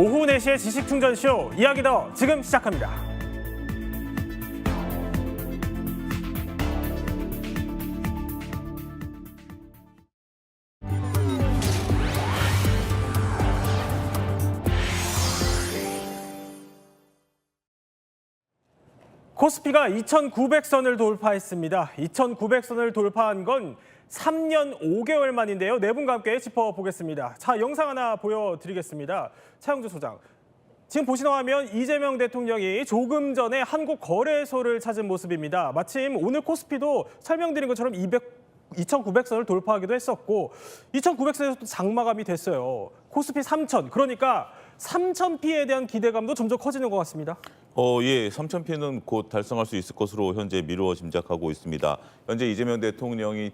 오후 4시의 지식충전쇼 이야기 더 지금 시작합니다. 코스피가 2,900선을 돌파했습니다. 2,900선을 돌파한 건 3년 5개월 만인데요. 네 분과 함께 짚어보겠습니다. 자, 영상 하나 보여드리겠습니다. 차영주 소장. 지금 보시는 화면 이재명 대통령이 조금 전에 한국거래소를 찾은 모습입니다. 마침 오늘 코스피도 설명드린 것처럼 2,900선을 돌파하기도 했었고 2,900선에서 또 장마감이 됐어요. 코스피 3,000, 그러니까 3,000피에 대한 기대감도 점점 커지는 것 같습니다. 예, 3,000피는 곧 달성할 수 있을 것으로 현재 미루어 짐작하고 있습니다. 현재 이재명 대통령이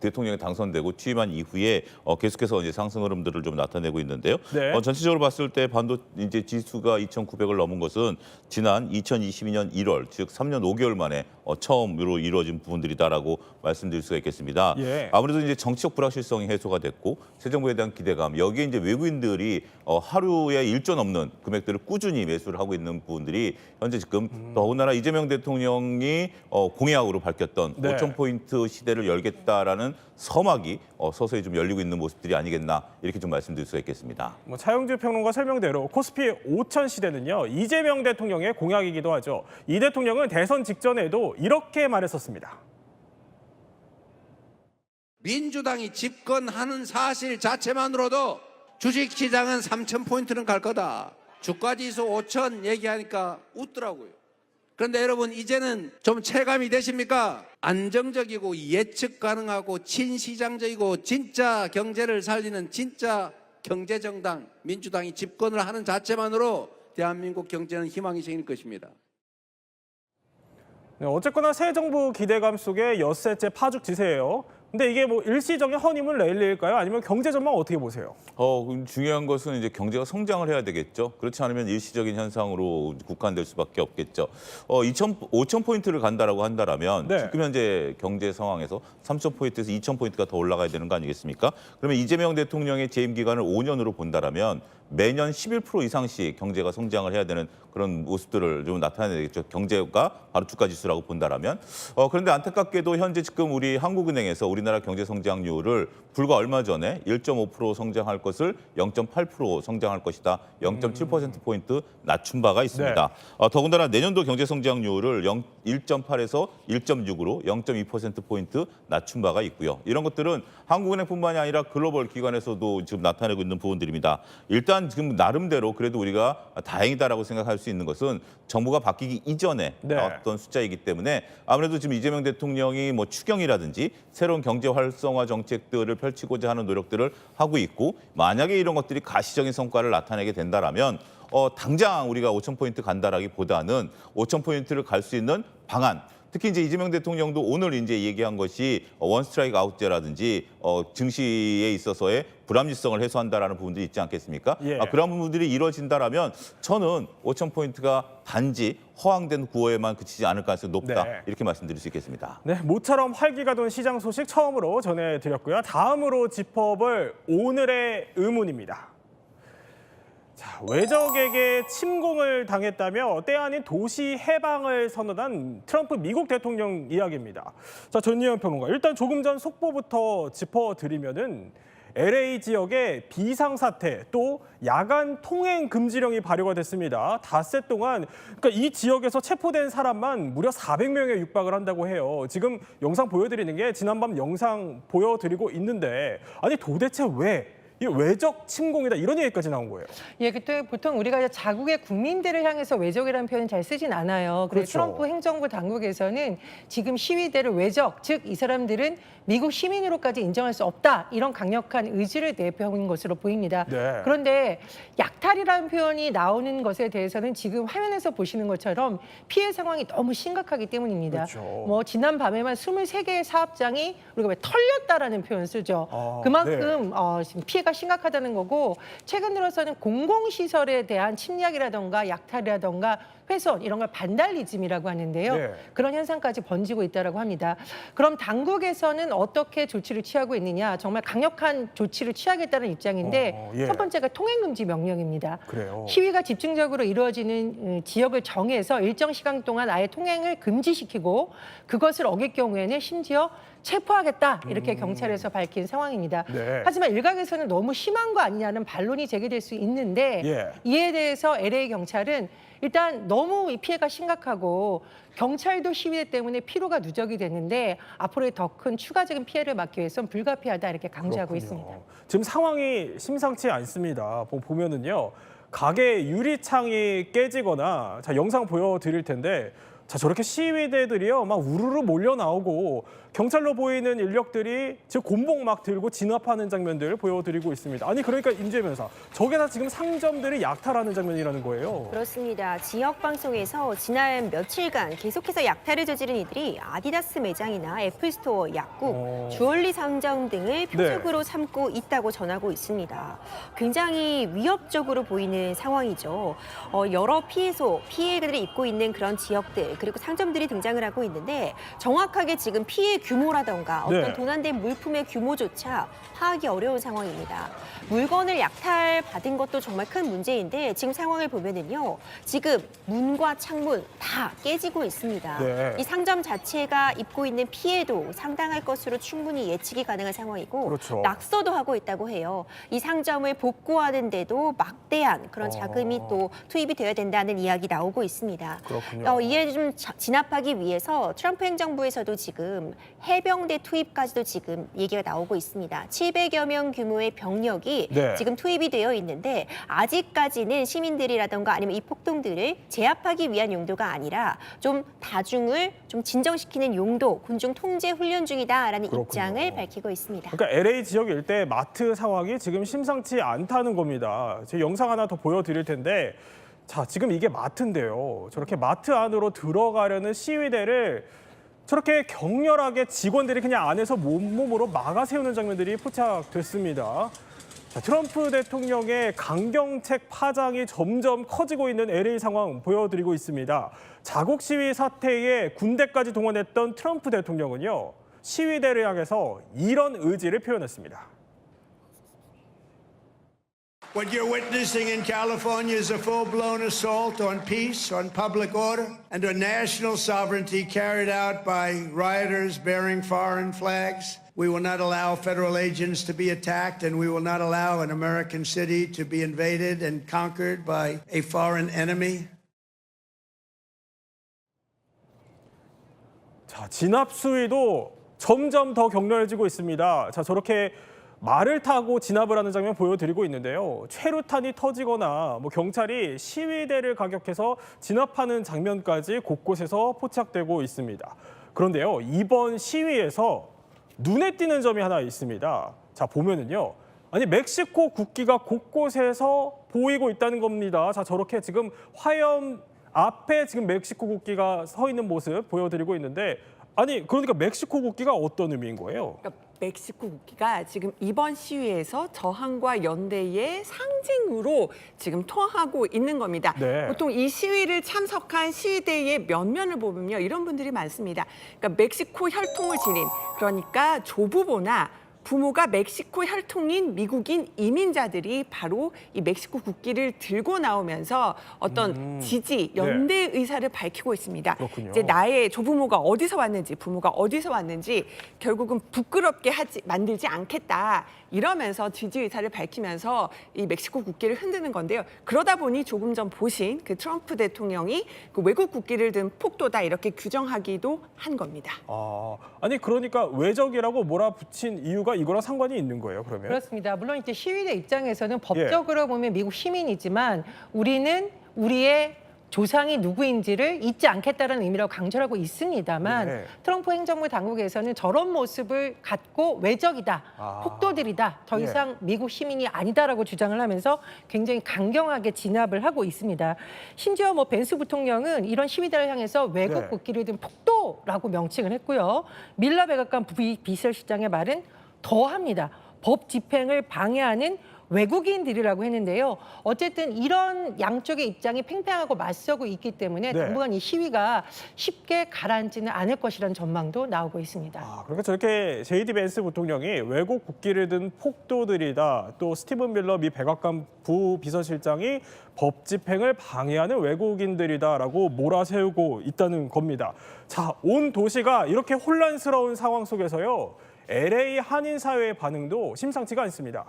대통령이 당선되고 취임한 이후에 계속해서 이제 상승 흐름들을 좀 나타내고 있는데요. 네. 전체적으로 봤을 때 이제 지수가 2,900을 넘은 것은 지난 2022년 1월, 즉 3년 5개월 만에 처음으로 이루어진 부분들이다라고 말씀드릴 수가 있겠습니다. 예. 아무래도 이제 정치적 불확실성이 해소가 됐고 새 정부에 대한 기대감, 여기에 이제 외국인들이 하루에 1조 넘는 금액들을 꾸준히 매수를 하고 있는 부분들이 현재 지금 더군다나 이재명 대통령이 공약으로 밝혔던 네. 5,000포인트 시대를 열겠다라는 서막이 서서히 좀 열리고 있는 모습들이 아니겠나 이렇게 좀 말씀드릴 수가 있겠습니다. 차영주 평론가 설명대로 코스피 5,000 시대는요. 이재명 대통령의 공약이기도 하죠. 이 대통령은 대선 직전에도 이렇게 말했었습니다. 민주당이 집권하는 사실 자체만으로도 주식시장은 3,000포인트는 갈 거다. 주가지수 5,000 얘기하니까 웃더라고요. 그런데 여러분 이제는 좀 체감이 되십니까? 안정적이고 예측 가능하고 친시장적이고 진짜 경제를 살리는 진짜 경제정당 민주당이 집권을 하는 자체만으로 대한민국 경제는 희망이 생길 것입니다. 네, 어쨌거나 새 정부 기대감 속에 엿새째 파죽 지세예요. 근데 이게 뭐 일시적인 허니문 레일리일까요? 아니면 경제 전망 어떻게 보세요? 중요한 것은 이제 경제가 성장을 해야 되겠죠. 그렇지 않으면 일시적인 현상으로 국한될 수밖에 없겠죠. 5,000포인트를 간다라고 한다라면 네. 지금 현재 경제 상황에서 3,000포인트에서 2,000포인트가 더 올라가야 되는 거 아니겠습니까? 그러면 이재명 대통령의 재임 기간을 5년으로 본다라면 매년 11% 이상씩 경제가 성장을 해야 되는 그런 모습들을 좀 나타내겠죠. 경제가 바로 주가지수라고 본다라면. 그런데 안타깝게도 현재 지금 우리 한국은행에서 우리나라 경제 성장률을 불과 얼마 전에 1.5% 성장할 것을 0.8% 성장할 것이다. 0.7%포인트 낮춘 바가 있습니다. 네. 더군다나 내년도 경제 성장률을 1.8에서 1.6으로 0.2%포인트 낮춘 바가 있고요. 이런 것들은 한국은행뿐만이 아니라 글로벌 기관에서도 지금 나타내고 있는 부분들입니다. 일단 지금 나름대로 그래도 우리가 다행이다라고 생각할 수 있는 것은 정부가 바뀌기 이전에 네. 나왔던 숫자이기 때문에 아무래도 지금 이재명 대통령이 뭐 추경이라든지 새로운 경제 활성화 정책들을 펼치고자 하는 노력들을 하고 있고 만약에 이런 것들이 가시적인 성과를 나타내게 된다라면 당장 우리가 5,000포인트 간다라기보다는 5,000포인트를 갈 수 있는 방안, 특히 이제 이재명 대통령도 오늘 이제 얘기한 것이 원 스트라이크 아웃제라든지 증시에 있어서의 불합리성을 해소한다라는 부분들이 있지 않겠습니까? 예. 그런 부분들이 이루어진다라면 저는 5,000포인트가 단지 허황된 구호에만 그치지 않을 가능성이 높다. 네. 이렇게 말씀드릴 수 있겠습니다. 네, 모처럼 활기가 돈 시장 소식 처음으로 전해드렸고요. 다음으로 짚어볼 오늘의 의문입니다. 자, 외적에게 침공을 당했다며 때 아닌 도시 해방을 선언한 트럼프 미국 대통령 이야기입니다. 자, 전희연 평론가, 일단 조금 전 속보부터 짚어드리면은 LA 지역에 비상사태 또 야간 통행 금지령이 발효가 됐습니다. 닷새 동안 그러니까 이 지역에서 체포된 사람만 무려 400명에 육박을 한다고 해요. 지금 영상 보여드리는 게 지난밤 영상 보여드리고 있는데 아니 도대체 왜? 이 외적 침공이다 이런 얘기까지 나온 거예요. 예, 그때 보통 우리가 이제 자국의 국민들을 향해서 외적이라는 표현을 잘 쓰진 않아요. 그래서 그렇죠. 트럼프 행정부 당국에서는 지금 시위대를 외적, 즉 이 사람들은 미국 시민으로까지 인정할 수 없다 이런 강력한 의지를 내표한 것으로 보입니다. 네. 그런데 약탈이라는 표현이 나오는 것에 대해서는 지금 화면에서 보시는 것처럼 피해 상황이 너무 심각하기 때문입니다. 그렇죠. 뭐 지난 밤에만 23개의 사업장이 우리가 왜 털렸다라는 표현 쓰죠. 아, 그만큼 지금 피해가 피해가 심각하다는 거고 최근 들어서는 공공시설에 대한 침략이라던가 약탈이라던가 훼손 이런 걸 반달리즘이라고 하는데요. 네. 그런 현상까지 번지고 있다고 합니다. 그럼 당국에서는 어떻게 조치를 취하고 있느냐. 정말 강력한 조치를 취하겠다는 입장인데 예. 첫 번째가 통행금지 명령입니다. 그래요. 시위가 집중적으로 이루어지는 지역을 정해서 일정 시간 동안 아예 통행을 금지시키고 그것을 어길 경우에는 심지어 체포하겠다 이렇게 경찰에서 밝힌 상황입니다. 네. 하지만 일각에서는 너무 심한 거 아니냐는 반론이 제기될 수 있는데 예. 이에 대해서 LA 경찰은 일단 너무 이 피해가 심각하고 경찰도 시위대 때문에 피로가 누적이 됐는데 앞으로의 더 큰 추가적인 피해를 막기 위해서는 불가피하다 이렇게 강조하고 그렇군요. 있습니다. 지금 상황이 심상치 않습니다. 보면은요. 가게 유리창이 깨지거나 자 영상 보여드릴 텐데 자 저렇게 시위대들이요 막 우르르 몰려 나오고 경찰로 보이는 인력들이 즉 곤봉 막 들고 진압하는 장면들 보여드리고 있습니다. 아니 그러니까 임재 변호사 저게 다 지금 상점들이 약탈하는 장면이라는 거예요. 그렇습니다. 지역 방송에서 지난 며칠간 계속해서 약탈을 저지른 이들이 아디다스 매장이나 애플스토어, 약국, 주얼리 상점 등을 표적으로 삼고 있다고 전하고 있습니다. 굉장히 위협적으로 보이는 상황이죠. 여러 피해들이 있고 있는 그런 지역들 그리고 상점들이 등장을 하고 있는데 정확하게 지금 피해 규모라던가 어떤 네. 도난된 물품의 규모조차 파악이 어려운 상황입니다. 물건을 약탈받은 것도 정말 큰 문제인데 지금 상황을 보면은요. 지금 문과 창문 다 깨지고 있습니다. 네. 이 상점 자체가 입고 있는 피해도 상당할 것으로 충분히 예측이 가능한 상황이고 그렇죠. 낙서도 하고 있다고 해요. 이 상점을 복구하는데도 막대한 그런 자금이 또 투입이 되어야 된다는 이야기 나오고 있습니다. 그렇군요. 이에 좀 진압하기 위해서 트럼프 행정부에서도 지금 해병대 투입까지도 지금 얘기가 나오고 있습니다. 700여 명 규모의 병력이 네. 지금 투입이 되어 있는데 아직까지는 시민들이라던가 아니면 이 폭동들을 제압하기 위한 용도가 아니라 좀 다중을 좀 진정시키는 용도, 군중 통제 훈련 중이다라는 그렇군요. 입장을 밝히고 있습니다. 그러니까 LA 지역 일대 마트 상황이 지금 심상치 않다는 겁니다. 제 영상 하나 더 보여드릴 텐데 자 지금 이게 마트인데요. 저렇게 마트 안으로 들어가려는 시위대를 저렇게 격렬하게 직원들이 그냥 안에서 몸으로 막아 세우는 장면들이 포착됐습니다. 자, 트럼프 대통령의 강경책 파장이 점점 커지고 있는 LA 상황 보여드리고 있습니다. 자국 시위 사태에 군대까지 동원했던 트럼프 대통령은요. 시위대를 향해서 이런 의지를 표현했습니다. What you're witnessing in California is a full-blown assault on peace, on public order, and on national sovereignty carried out by rioters bearing foreign flags. We will not allow federal agents to be attacked, and we will not allow an American city to be invaded and conquered by a foreign enemy. 자, 진압 수위도 점점 더 격렬해지고 있습니다. 자, 저렇게 말을 타고 진압을 하는 장면 보여드리고 있는데요. 최루탄이 터지거나 경찰이 시위대를 가격해서 진압하는 장면까지 곳곳에서 포착되고 있습니다. 그런데요, 이번 시위에서 눈에 띄는 점이 하나 있습니다. 자, 보면은요. 아니, 멕시코 국기가 곳곳에서 보이고 있다는 겁니다. 자, 저렇게 지금 화염 앞에 지금 멕시코 국기가 서 있는 모습 보여드리고 있는데 아니, 그러니까 멕시코 국기가 어떤 의미인 거예요? 그러니까 멕시코 국기가 지금 이번 시위에서 저항과 연대의 상징으로 지금 통하고 있는 겁니다. 네. 보통 이 시위를 참석한 시위대의 면면을 보면요. 이런 분들이 많습니다. 그러니까 멕시코 혈통을 지닌 그러니까 조부모나 부모가 멕시코 혈통인 미국인 이민자들이 바로 이 멕시코 국기를 들고 나오면서 어떤 지지, 연대 의사를 밝히고 있습니다. 그렇군요. 이제 나의 조부모가 어디서 왔는지, 부모가 어디서 왔는지 결국은 부끄럽게 만들지 않겠다. 이러면서 지지 의사를 밝히면서 이 멕시코 국기를 흔드는 건데요. 그러다 보니 조금 전 보신 그 트럼프 대통령이 그 외국 국기를 든 폭도다 이렇게 규정하기도 한 겁니다. 아니 그러니까 외적이라고 몰아붙인 이유가 이거랑 상관이 있는 거예요, 그러면? 그렇습니다. 물론 이제 시위대 입장에서는 법적으로 보면 미국 시민이지만 우리는 우리의 조상이 누구인지를 잊지 않겠다는 의미라고 강조하고 있습니다만 네. 트럼프 행정부 당국에서는 저런 모습을 갖고 외적이다, 폭도들이다, 더 이상 미국 시민이 아니다라고 주장을 하면서 굉장히 강경하게 진압을 하고 있습니다. 심지어 벤스 부통령은 이런 시위대를 향해서 외국 국기를 든 폭도라고 명칭을 했고요. 밀라 백악관 비서실장의 말은 더합니다. 법 집행을 방해하는 외국인들이라고 했는데요. 어쨌든 이런 양쪽의 입장이 팽팽하고 맞서고 있기 때문에 네. 당분간 이 시위가 쉽게 가라앉지는 않을 것이라는 전망도 나오고 있습니다. 그러니까 저렇게 제이디 벤스 부통령이 외국 국기를 든 폭도들이다. 또 스티븐 밀러 미 백악관 부비서실장이 법 집행을 방해하는 외국인들이다라고 몰아세우고 있다는 겁니다. 자, 온 도시가 이렇게 혼란스러운 상황 속에서요. LA 한인 사회의 반응도 심상치가 않습니다.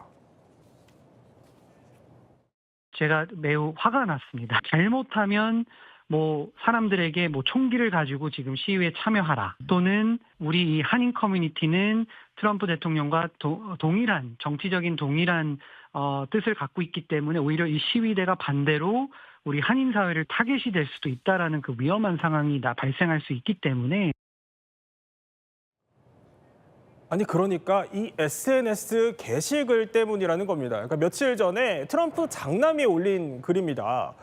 제가 매우 화가 났습니다. 잘못하면 사람들에게 총기를 가지고 지금 시위에 참여하라. 또는 우리 이 한인 커뮤니티는 트럼프 대통령과 동일한 정치적인 뜻을 갖고 있기 때문에 오히려 이 시위대가 반대로 우리 한인 사회를 타겟이 될 수도 있다라는 그 위험한 상황이 발생할 수 있기 때문에. 아니 그러니까 이 SNS 게시글 때문이라는 겁니다. 그러니까 며칠 전에 트럼프 장남이 올린 글입니다.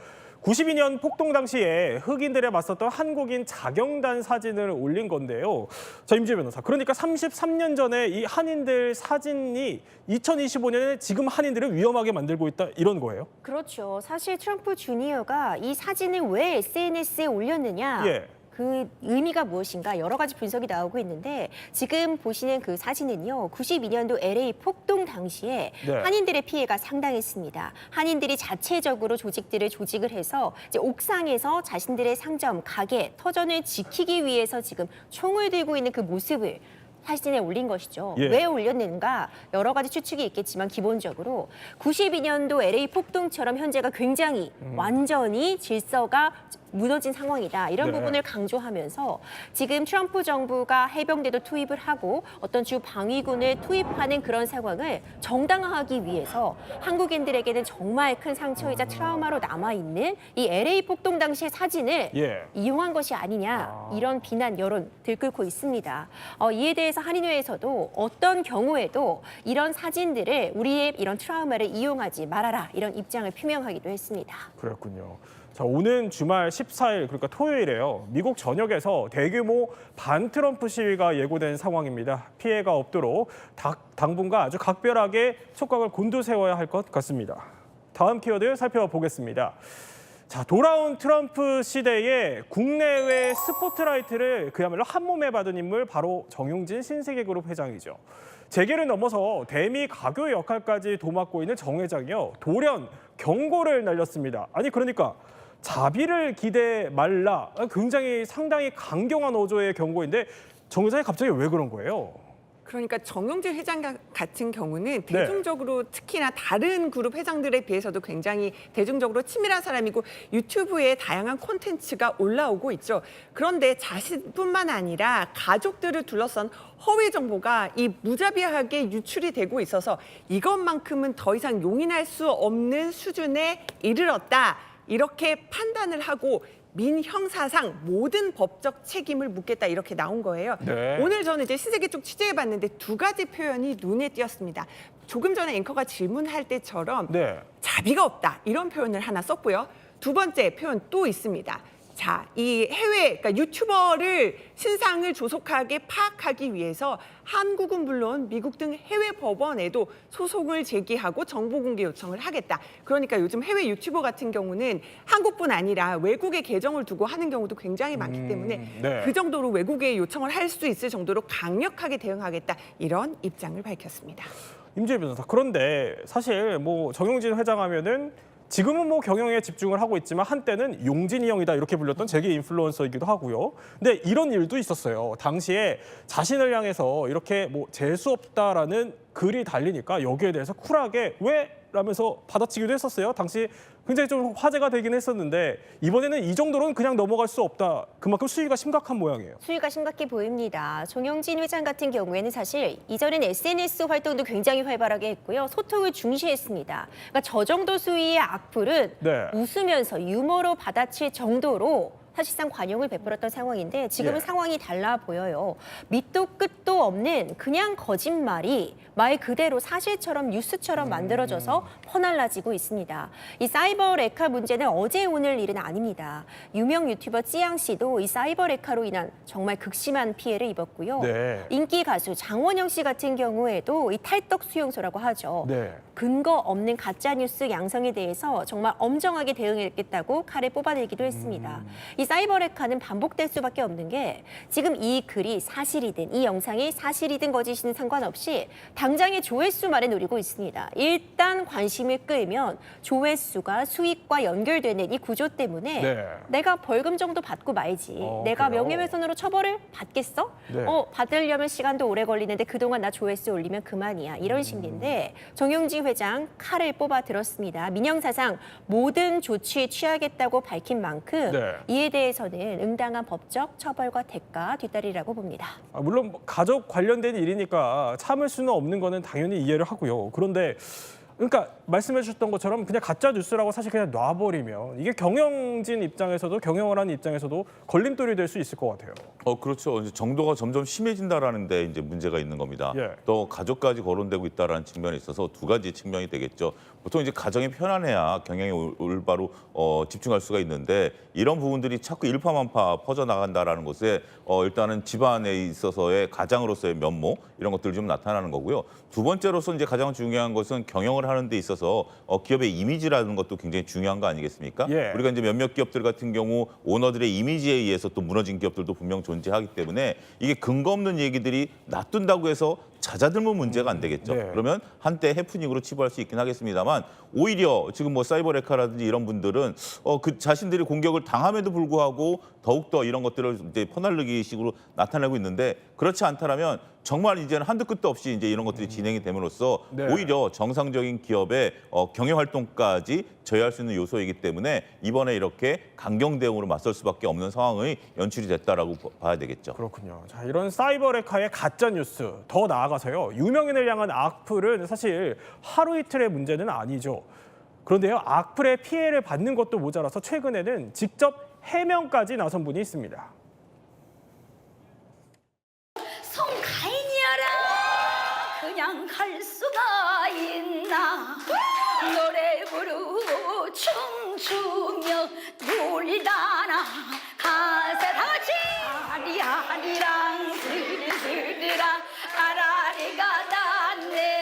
92년 폭동 당시에 흑인들에 맞섰던 한국인 자경단 사진을 올린 건데요. 자, 임지혜 변호사. 그러니까 33년 전에 이 한인들 사진이 2025년에 지금 한인들을 위험하게 만들고 있다 이런 거예요? 그렇죠. 사실 트럼프 주니어가 이 사진을 왜 SNS에 올렸느냐? 예. 그 의미가 무엇인가 여러 가지 분석이 나오고 있는데 지금 보시는 그 사진은요. 92년도 LA 폭동 당시에 네. 한인들의 피해가 상당했습니다. 한인들이 자체적으로 조직을 해서 이제 옥상에서 자신들의 상점, 가게, 터전을 지키기 위해서 지금 총을 들고 있는 그 모습을 사진에 올린 것이죠. 예. 왜 올렸는가? 여러 가지 추측이 있겠지만 기본적으로 92년도 LA 폭동처럼 현재가 굉장히 완전히 질서가 무너진 상황이다. 이런 네. 부분을 강조하면서 지금 트럼프 정부가 해병대도 투입을 하고 어떤 주 방위군을 투입하는 그런 상황을 정당화하기 위해서 한국인들에게는 정말 큰 상처이자 트라우마로 남아있는 이 LA 폭동 당시의 사진을 예. 이용한 것이 아니냐 이런 비난 여론 들끓고 있습니다. 이에 대해서 한인회에서도 어떤 경우에도 이런 사진들을 우리의 이런 트라우마를 이용하지 말아라 이런 입장을 표명하기도 했습니다. 그렇군요. 자, 오는 주말 14일 그러니까 토요일에요. 미국 전역에서 대규모 반트럼프 시위가 예고된 상황입니다. 피해가 없도록 당분간 아주 각별하게 촉각을 곤두세워야 할 것 같습니다. 다음 키워드 살펴보겠습니다. 자, 돌아온 트럼프 시대에 국내외 스포트라이트를 그야말로 한몸에 받은 인물 바로 정용진 신세계그룹 회장이죠. 재계를 넘어서 대미 가교 역할까지 도맡고 있는 정 회장이요. 돌연 경고를 날렸습니다. 아니 그러니까 자비를 기대 말라. 굉장히 상당히 강경한 어조의 경고인데 정 회장이 갑자기 왜 그런 거예요? 그러니까 정용진 회장 같은 경우는 대중적으로 특히나 다른 그룹 회장들에 비해서도 굉장히 대중적으로 치밀한 사람이고 유튜브에 다양한 콘텐츠가 올라오고 있죠. 그런데 자신뿐만 아니라 가족들을 둘러싼 허위 정보가 이 무자비하게 유출이 되고 있어서 이것만큼은 더 이상 용인할 수 없는 수준에 이르렀다. 이렇게 판단을 하고 민형사상 모든 법적 책임을 묻겠다 이렇게 나온 거예요. 네. 오늘 저는 이제 신세계 쪽 취재해봤는데 두 가지 표현이 눈에 띄었습니다. 조금 전에 앵커가 질문할 때처럼 네. 자비가 없다 이런 표현을 하나 썼고요. 두 번째 표현 또 있습니다. 자, 이 해외, 그러니까 유튜버를 신상을 조속하게 파악하기 위해서 한국은 물론 미국 등 해외 법원에도 소송을 제기하고 정보 공개 요청을 하겠다. 그러니까 요즘 해외 유튜버 같은 경우는 한국뿐 아니라 외국의 계정을 두고 하는 경우도 굉장히 많기 때문에 네. 그 정도로 외국에 요청을 할 수 있을 정도로 강력하게 대응하겠다. 이런 입장을 밝혔습니다. 임지혜 변호사. 그런데 사실 정용진 회장 하면은 지금은 경영에 집중을 하고 있지만 한때는 용진이 형이다 이렇게 불렸던 재계 인플루언서이기도 하고요. 근데 이런 일도 있었어요. 당시에 자신을 향해서 이렇게 재수 없다라는 글이 달리니까 여기에 대해서 쿨하게 왜? 라면서 받아치기도 했었어요. 당시 굉장히 좀 화제가 되긴 했었는데 이번에는 이 정도로는 그냥 넘어갈 수 없다. 그만큼 수위가 심각한 모양이에요. 수위가 심각해 보입니다. 정용진 회장 같은 경우에는 사실 이전엔 SNS 활동도 굉장히 활발하게 했고요. 소통을 중시했습니다. 그러니까 저 정도 수위의 악플은 네. 웃으면서 유머로 받아칠 정도로 사실상 관용을 베풀었던 상황인데 지금은 예. 상황이 달라 보여요. 밑도 끝도 없는 그냥 거짓말이 말 그대로 사실처럼 뉴스처럼 만들어져서 퍼날라지고 있습니다. 이 사이버 레카 문제는 어제 오늘 일은 아닙니다. 유명 유튜버 찌양 씨도 이 사이버 레카로 인한 정말 극심한 피해를 입었고요. 네. 인기 가수 장원영 씨 같은 경우에도 이 탈덕 수용소라고 하죠. 네. 근거 없는 가짜 뉴스 양성에 대해서 정말 엄정하게 대응했겠다고 칼을 뽑아내기도 했습니다. 이 사이버 레카는 반복될 수밖에 없는 게 지금 이 글이 사실이든 이 영상이 사실이든 거짓이든 상관없이 당장의 조회수만을 노리고 있습니다. 일단 관심을 끌면 조회수가 수익과 연결되는 이 구조 때문에 네. 내가 벌금 정도 받고 말지. 내가 그래요? 명예훼손으로 처벌을 받겠어? 네. 받으려면 시간도 오래 걸리는데 그동안 나 조회수 올리면 그만이야. 이런 심리인데 정용진 회장 칼을 뽑아 들었습니다. 민영사상 모든 조치 취하겠다고 밝힌 만큼 네. 이에 대해서는 응당한 법적 처벌과 대가 뒤따르리라고 봅니다. 물론 뭐 가족 관련된 일이니까 참을 수는 없는 거는 당연히 이해를 하고요. 그런데 그러니까 말씀해 주셨던 것처럼 그냥 가짜 뉴스라고 사실 그냥 놔버리면 이게 경영진 입장에서도 경영을 하는 입장에서도 걸림돌이 될 수 있을 것 같아요. 그렇죠. 이제 정도가 점점 심해진다라는 데 이제 문제가 있는 겁니다. 예. 또 가족까지 거론되고 있다라는 측면에 있어서 두 가지 측면이 되겠죠. 보통 이제 가정이 편안해야 경영에 올바로 집중할 수가 있는데 이런 부분들이 자꾸 일파만파 퍼져나간다라는 것에 일단은 집안에 있어서의 가장으로서의 면모 이런 것들이 좀 나타나는 거고요. 두 번째로서 이제 가장 중요한 것은 경영을 하는 데 있어서 기업의 이미지라는 것도 굉장히 중요한 거 아니겠습니까? 예. 우리가 이제 몇몇 기업들 같은 경우 오너들의 이미지에 의해서 또 무너진 기업들도 분명 존재하기 때문에 이게 근거 없는 얘기들이 놔둔다고 해서 잦아들면 문제가 안 되겠죠. 네. 그러면 한때 해프닝으로 치부할 수 있긴 하겠습니다만 오히려 지금 뭐 사이버 레카라든지 이런 분들은 그 자신들이 공격을 당함에도 불구하고 더욱더 이런 것들을 이제 퍼날르기 식으로 나타내고 있는데 그렇지 않다라면 정말 이제는 한도 끝도 없이 이제 이런 것들이 진행이 됨으로써 네. 오히려 정상적인 기업의 경영 활동까지 저해할 수 있는 요소이기 때문에 이번에 이렇게 강경 대응으로 맞설 수밖에 없는 상황이 연출이 됐다라고 봐야 되겠죠. 그렇군요. 자, 이런 사이버 레카의 가짜 뉴스 더 나아가서요. 유명인을 향한 악플은 사실 하루 이틀의 문제는 아니죠. 그런데요, 악플의 피해를 받는 것도 모자라서 최근에는 직접 해명까지 나선 분이 있습니다. 송가인이여라 그냥 갈 수가 있나 노래 부르고 춤추며 놀다나 가세 다 같이 아리아리랑 스르스르라 아라리가 닿네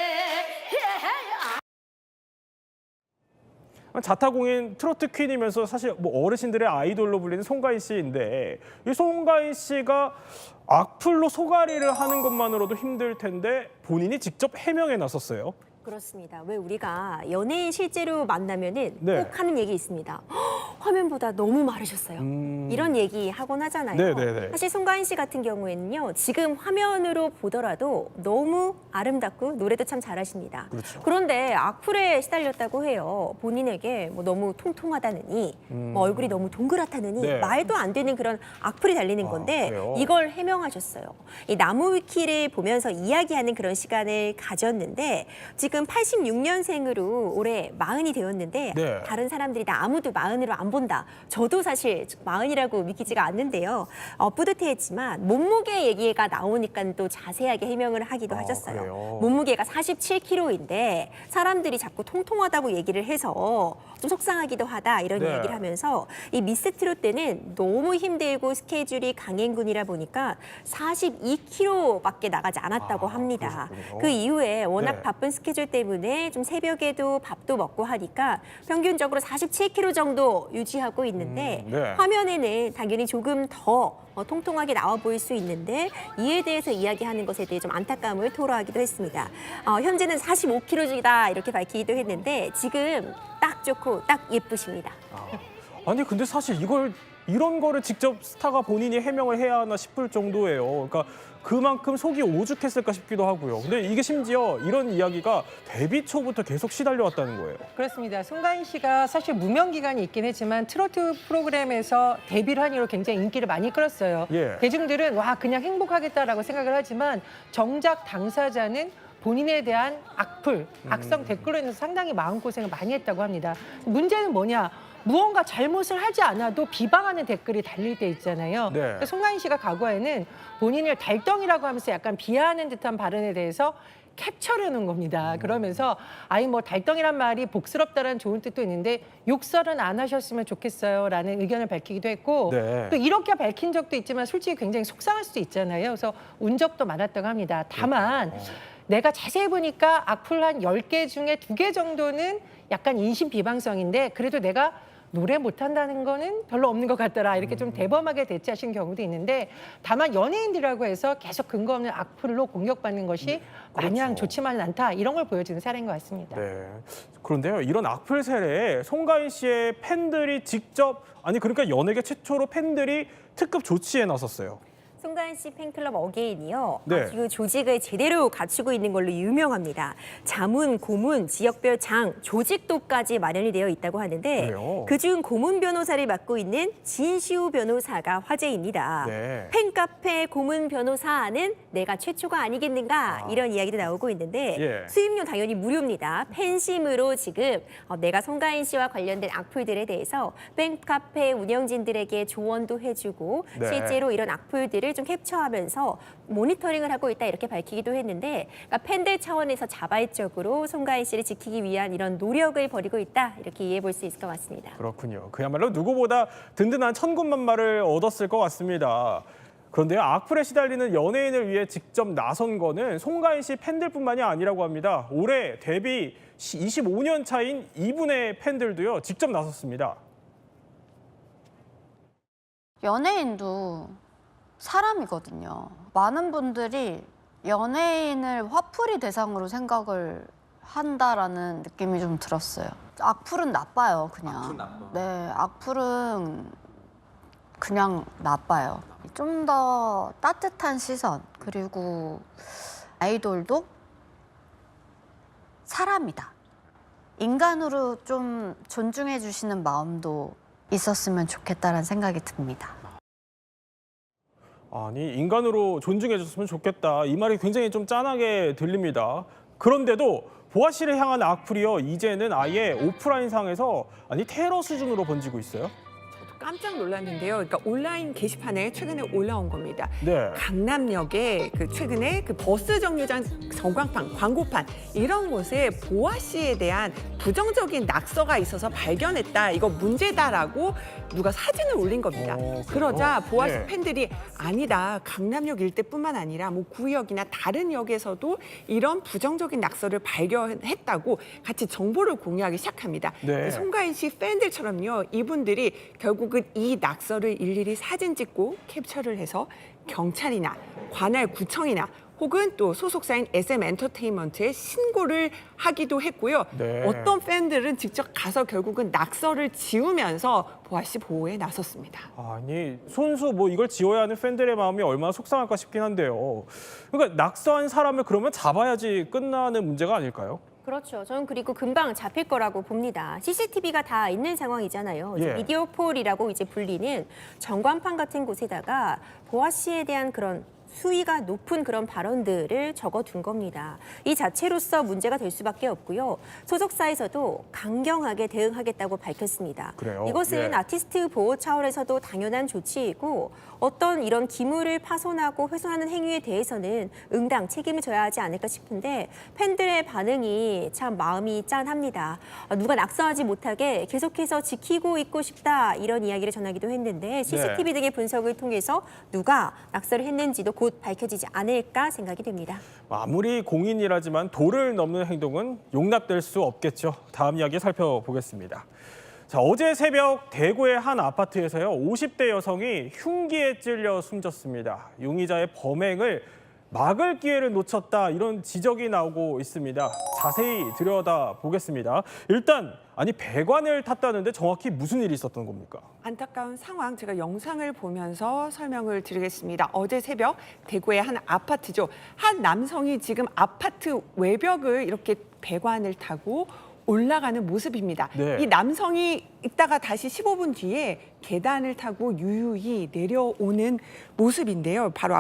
자타공인 트로트 퀸이면서 사실 뭐 어르신들의 아이돌로 불리는 송가인 씨인데 이 송가인 씨가 악플로 소가리를 하는 것만으로도 힘들 텐데 본인이 직접 해명에 나섰어요. 그렇습니다. 왜 우리가 연예인 실제로 만나면은 네. 꼭 하는 얘기 있습니다. 화면보다 너무 마르셨어요. 이런 얘기 하곤 하잖아요. 네네네. 사실 송가인 씨 같은 경우에는요. 지금 화면으로 보더라도 너무 아름답고 노래도 참 잘하십니다. 그렇죠. 그런데 악플에 시달렸다고 해요. 본인에게 뭐 너무 통통하다느니 뭐 얼굴이 너무 동그랗다느니 네. 말도 안 되는 그런 악플이 달리는 건데 그래요? 이걸 해명하셨어요. 이 나무위키를 보면서 이야기하는 그런 시간을 가졌는데 지금 86년생으로 올해 40이 되었는데 네. 다른 사람들이 다 아무도 40으로 안 본다. 저도 사실 40이라고 믿기지가 않는데요. 뿌듯해했지만 몸무게 얘기가 나오니까 또 자세하게 해명을 하기도 하셨어요. 그래요? 몸무게가 47kg인데 사람들이 자꾸 통통하다고 얘기를 해서 좀 속상하기도 하다 이런 네. 얘기를 하면서 이 미스트롯 때는 너무 힘들고 스케줄이 강행군이라 보니까 42kg밖에 나가지 않았다고 합니다. 그러셨군요. 그 이후에 워낙 네. 바쁜 스케줄 때문에 좀 새벽에도 밥도 먹고 하니까 평균적으로 47kg 정도 유지하고 있는데 네. 화면에는 당연히 조금 더 통통하게 나와 보일 수 있는데 이에 대해서 이야기하는 것에 대해 좀 안타까움을 토로하기도 했습니다. 현재는 45kg이다 이렇게 밝히기도 했는데 지금 딱 좋고 딱 예쁘십니다. 아니 근데 사실 이런 거를 직접 스타가 본인이 해명을 해야 하나 싶을 정도예요. 그러니까 그만큼 속이 오죽했을까 싶기도 하고요. 근데 이게 심지어 이런 이야기가 데뷔 초부터 계속 시달려왔다는 거예요. 그렇습니다. 송가인 씨가 사실 무명 기간이 있긴 했지만 트로트 프로그램에서 데뷔를 한 이후로 굉장히 인기를 많이 끌었어요. 예. 대중들은 와 그냥 행복하겠다라고 생각을 하지만 정작 당사자는 본인에 대한 악플, 악성 댓글로 인해서 상당히 마음고생을 많이 했다고 합니다. 문제는 뭐냐? 무언가 잘못을 하지 않아도 비방하는 댓글이 달릴 때 있잖아요. 네. 송가인 씨가 과거에는 본인을 달덩이라고 하면서 약간 비하하는 듯한 발언에 대해서 캡처를 해놓은 겁니다. 그러면서 아니 뭐 달덩이란 말이 복스럽다라는 좋은 뜻도 있는데 욕설은 안 하셨으면 좋겠어요라는 의견을 밝히기도 했고 네. 또 이렇게 밝힌 적도 있지만 솔직히 굉장히 속상할 수도 있잖아요. 그래서 운 적도 많았다고 합니다. 다만 내가 자세히 보니까 악플 한 10개 중에 2개 정도는 약간 인신 비방성인데 그래도 내가 노래 못한다는 거는 별로 없는 것 같더라. 이렇게 좀 대범하게 대처하신 경우도 있는데 다만 연예인들이라고 해서 계속 근거 없는 악플로 공격받는 것이 마냥 좋지만은 않다. 이런 걸 보여주는 사례인 것 같습니다. 네. 그런데요, 이런 악플 세례에 송가인 씨의 팬들이 직접, 아니 그러니까 연예계 최초로 팬들이 특급 조치에 나섰어요. 송가인 씨 팬클럽 어게인이요. 네. 그 조직을 제대로 갖추고 있는 걸로 유명합니다. 자문, 고문, 지역별 장, 조직도까지 마련이 되어 있다고 하는데 그래요? 그중 고문 변호사를 맡고 있는 진시우 변호사가 화제입니다. 네. 팬카페 고문 변호사는 내가 최초가 아니겠는가 이런 이야기도 나오고 있는데 예. 수입료 당연히 무료입니다. 팬심으로 지금 내가 송가인 씨와 관련된 악플들에 대해서 팬카페 운영진들에게 조언도 해주고 네. 실제로 이런 악플들을 좀 캡처하면서 모니터링을 하고 있다 이렇게 밝히기도 했는데 그러니까 팬들 차원에서 자발적으로 송가인 씨를 지키기 위한 이런 노력을 벌이고 있다 이렇게 이해해 볼 수 있을 것 같습니다. 그렇군요. 그야말로 누구보다 든든한 천군만마를 얻었을 것 같습니다. 그런데요, 악플에 시달리는 연예인을 위해 직접 나선 거는 송가인 씨 팬들뿐만이 아니라고 합니다. 올해 데뷔 25년 차인 이분의 팬들도요, 직접 나섰습니다. 연예인도 사람이거든요. 많은 분들이 연예인을 화풀이 대상으로 생각을 한다라는 느낌이 좀 들었어요. 악플은 나빠요, 그냥. 악플 나빠? 네, 악플은 그냥 나빠요. 좀 더 따뜻한 시선, 그리고 아이돌도 사람이다. 인간으로 좀 존중해 주시는 마음도 있었으면 좋겠다라는 생각이 듭니다. 아니, 인간으로 존중해 줬으면 좋겠다. 이 말이 굉장히 좀 짠하게 들립니다. 그런데도 보아 씨를 향한 악플이요, 이제는 아예 오프라인상에서 아니 테러 수준으로 번지고 있어요. 저도 깜짝 놀랐는데요. 그러니까 온라인 게시판에 최근에 올라온 겁니다. 네. 강남역에 최근에 버스 정류장 전광판, 광고판 이런 곳에 보아 씨에 대한 부정적인 낙서가 있어서 발견했다. 이거 문제다라고 누가 사진을 올린 겁니다. 그러자 보아 씨 네. 팬들이 아니다. 강남역 일대뿐만 아니라 뭐 구역이나 다른 역에서도 이런 부정적인 낙서를 발견했다고 같이 정보를 공유하기 시작합니다. 네. 송가인 씨 팬들처럼요. 이분들이 결국은 이 낙서를 일일이 사진 찍고 캡처를 해서 경찰이나 관할 구청이나 혹은 또 소속사인 SM엔터테인먼트에 신고를 하기도 했고요. 네. 어떤 팬들은 직접 가서 결국은 낙서를 지우면서 보아 씨 보호에 나섰습니다. 아니, 손수 뭐 이걸 지워야 하는 팬들의 마음이 얼마나 속상할까 싶긴 한데요. 그러니까 낙서한 사람을 그러면 잡아야지 끝나는 문제가 아닐까요? 그렇죠. 저는 그리고 금방 잡힐 거라고 봅니다. CCTV가 다 있는 상황이잖아요. 이제 예. 미디어폴이라고 이제 불리는 전광판 같은 곳에다가 보아 씨에 대한 그런 수위가 높은 그런 발언들을 적어둔 겁니다. 이 자체로서 문제가 될 수밖에 없고요. 소속사에서도 강경하게 대응하겠다고 밝혔습니다. 그래요? 이것은 예. 아티스트 보호 차원에서도 당연한 조치이고 어떤 이런 기물을 파손하고 훼손하는 행위에 대해서는 응당 책임을 져야 하지 않을까 싶은데 팬들의 반응이 참 마음이 짠합니다. 누가 낙서하지 못하게 계속해서 지키고 있고 싶다 이런 이야기를 전하기도 했는데 CCTV 등의 분석을 통해서 누가 낙서를 했는지도 곧 밝혀지지 않을까 생각이 됩니다. 아무리 공인이라지만 도를 넘는 행동은 용납될 수 없겠죠. 다음 이야기 살펴보겠습니다. 자, 어제 새벽 대구의 한 아파트에서요, 50대 여성이 흉기에 찔려 숨졌습니다. 용의자의 범행을 막을 기회를 놓쳤다, 이런 지적이 나오고 있습니다. 자세히 들여다보겠습니다. 일단 아니 배관을 탔다는데 정확히 무슨 일이 있었던 겁니까? 안타까운 상황 제가 영상을 보면서 설명을 드리겠습니다. 어제 새벽 대구의 한 아파트죠. 한 남성이 지금 아파트 외벽을 이렇게 배관을 타고 올라가는 모습입니다. 네. 이 남성이 있다가 다시 15분 뒤에 계단을 타고 유유히 내려오는 모습인데요. 바로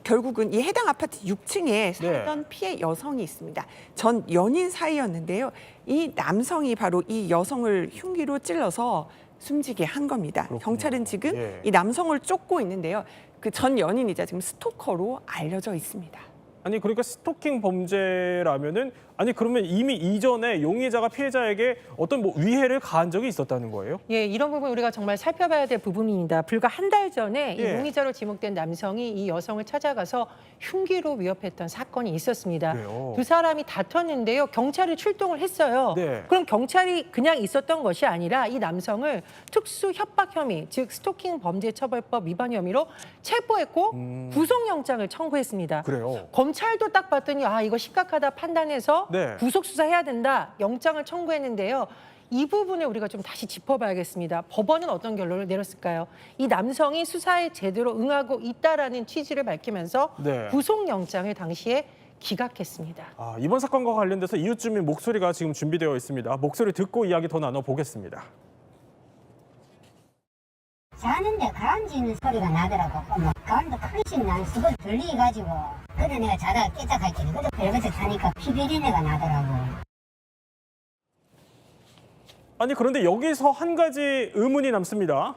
결국은 이 해당 아파트 6층에 살던 피해 여성이 있습니다. 전 연인 사이였는데요. 이 남성이 바로 이 여성을 흉기로 찔러서 숨지게 한 겁니다. 그렇군요. 경찰은 지금 예. 이 남성을 쫓고 있는데요. 그 전 연인이자 지금 스토커로 알려져 있습니다. 아니 그러니까 스토킹 범죄라면은 아니 그러면 이미 이전에 용의자가 피해자에게 어떤 뭐 위해를 가한 적이 있었다는 거예요? 예, 이런 부분 우리가 정말 살펴봐야 될 부분입니다. 불과 한 달 전에 이 예. 용의자로 지목된 남성이 이 여성을 찾아가서 흉기로 위협했던 사건이 있었습니다. 그래요? 두 사람이 다퉜는데요. 경찰이 출동을 했어요. 네. 그럼 경찰이 그냥 있었던 것이 아니라 이 남성을 특수 협박 혐의, 즉 스토킹 범죄 처벌법 위반 혐의로 체포했고 구속영장을 청구했습니다. 그래요? 검찰도 딱 봤더니 아 이거 심각하다 판단해서 네. 구속 수사해야 된다 영장을 청구했는데요. 이 부분을 우리가 좀 다시 짚어봐야겠습니다. 법원은 어떤 결론을 내렸을까요? 이 남성이 수사에 제대로 응하고 있다라는 취지를 밝히면서 네. 구속영장을 당시에 기각했습니다. 아, 이번 사건과 관련돼서 이웃 주민 목소리가 지금 준비되어 있습니다. 목소리 듣고 이야기 더 나눠보겠습니다. 자는데 가라앉는 소리가 나더라고. 뭐 가운데 크리씩 난 수걸 들리가지고 그래 내가 자다가 깨작할게. 그래 별것을 자니까 피비린내가 나더라고. 아니 그런데 여기서 한 가지 의문이 남습니다.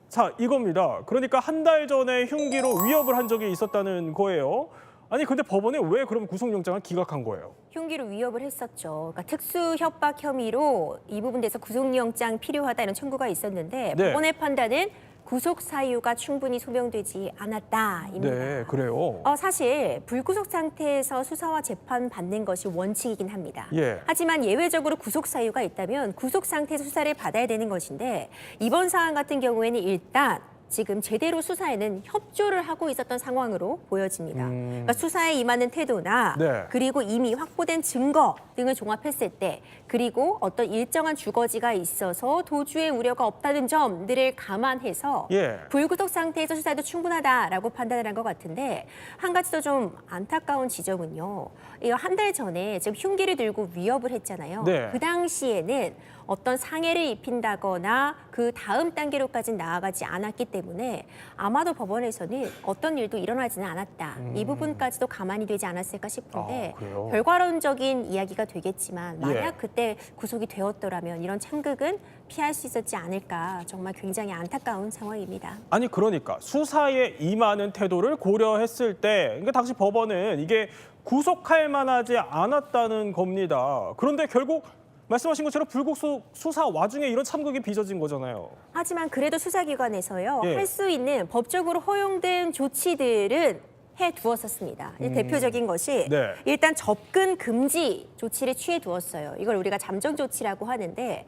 자 이겁니다. 그러니까 한 달 전에 흉기로 위협을 한 적이 있었다는 거예요. 아니 근데 법원에 왜 그럼 구속영장을 기각한 거예요? 흉기로 위협을 했었죠. 그러니까 특수 협박 혐의로 이 부분에 대해서 구속영장 필요하다 이런 청구가 있었는데 네. 법원의 판단은 구속 사유가 충분히 소명되지 않았다입니다. 네, 그래요. 사실 불구속 상태에서 수사와 재판 받는 것이 원칙이긴 합니다. 예. 하지만 예외적으로 구속 사유가 있다면 구속 상태에서 수사를 받아야 되는 것인데 이번 사안 같은 경우에는 일단 지금 제대로 수사에는 협조를 하고 있었던 상황으로 보여집니다. 그러니까 수사에 임하는 태도나 네. 그리고 이미 확보된 증거 등을 종합했을 때 그리고 어떤 일정한 주거지가 있어서 도주의 우려가 없다는 점들을 감안해서 예. 불구속 상태에서 수사해도 충분하다라고 판단을 한 것 같은데 한 가지 더 좀 안타까운 지점은요. 한 달 전에 지금 흉기를 들고 위협을 했잖아요. 네. 그 당시에는 어떤 상해를 입힌다거나 그 다음 단계로까지는 나아가지 않았기 때문에 아마도 법원에서는 어떤 일도 일어나지는 않았다. 이 부분까지도 가만히 되지 않았을까 싶은데 아, 그래요? 결과론적인 이야기가 되겠지만 만약 예. 그때 구속이 되었더라면 이런 참극은 피할 수 있었지 않을까 정말 굉장히 안타까운 상황입니다. 아니 그러니까 수사에 임하는 태도를 고려했을 때 그러니까 당시 법원은 이게 구속할 만하지 않았다는 겁니다. 그런데 결국 말씀하신 것처럼 불구속 수사 와중에 이런 참극이 빚어진 거잖아요. 하지만 그래도 수사기관에서요. 예. 할 수 있는 법적으로 허용된 조치들은 해두었었습니다. 대표적인 것이 네. 일단 접근 금지 조치를 취해두었어요. 이걸 우리가 잠정 조치라고 하는데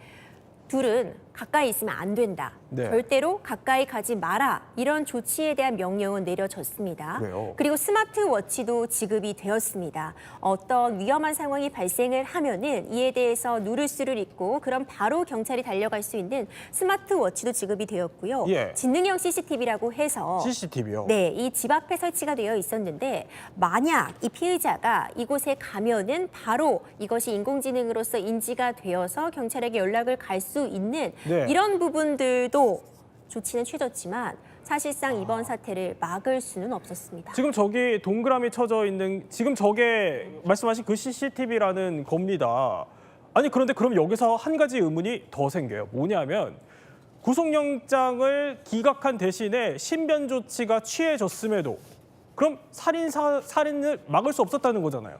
둘은 가까이 있으면 안 된다. 네. 절대로 가까이 가지 마라. 이런 조치에 대한 명령은 내려졌습니다. 그래요? 그리고 스마트워치도 지급이 되었습니다. 어떤 위험한 상황이 발생을 하면은 이에 대해서 누를 수를 있고 그럼 바로 경찰이 달려갈 수 있는 스마트워치도 지급이 되었고요. 예. 지능형 CCTV라고 해서 CCTV요? 네, 이 집 앞에 설치가 되어 있었는데 만약 이 피의자가 이곳에 가면은 바로 이것이 인공지능으로서 인지가 되어서 경찰에게 연락을 갈 수 있는 네. 이런 부분들도 조치는 취해졌지만 사실상 이번 사태를 막을 수는 없었습니다. 지금 저기 동그라미 쳐져 있는 지금 저게 말씀하신 그 CCTV라는 겁니다. 아니 그런데 그럼 여기서 한 가지 의문이 더 생겨요. 뭐냐면 구속영장을 기각한 대신에 신변 조치가 취해졌음에도 그럼 살인을 막을 수 없었다는 거잖아요.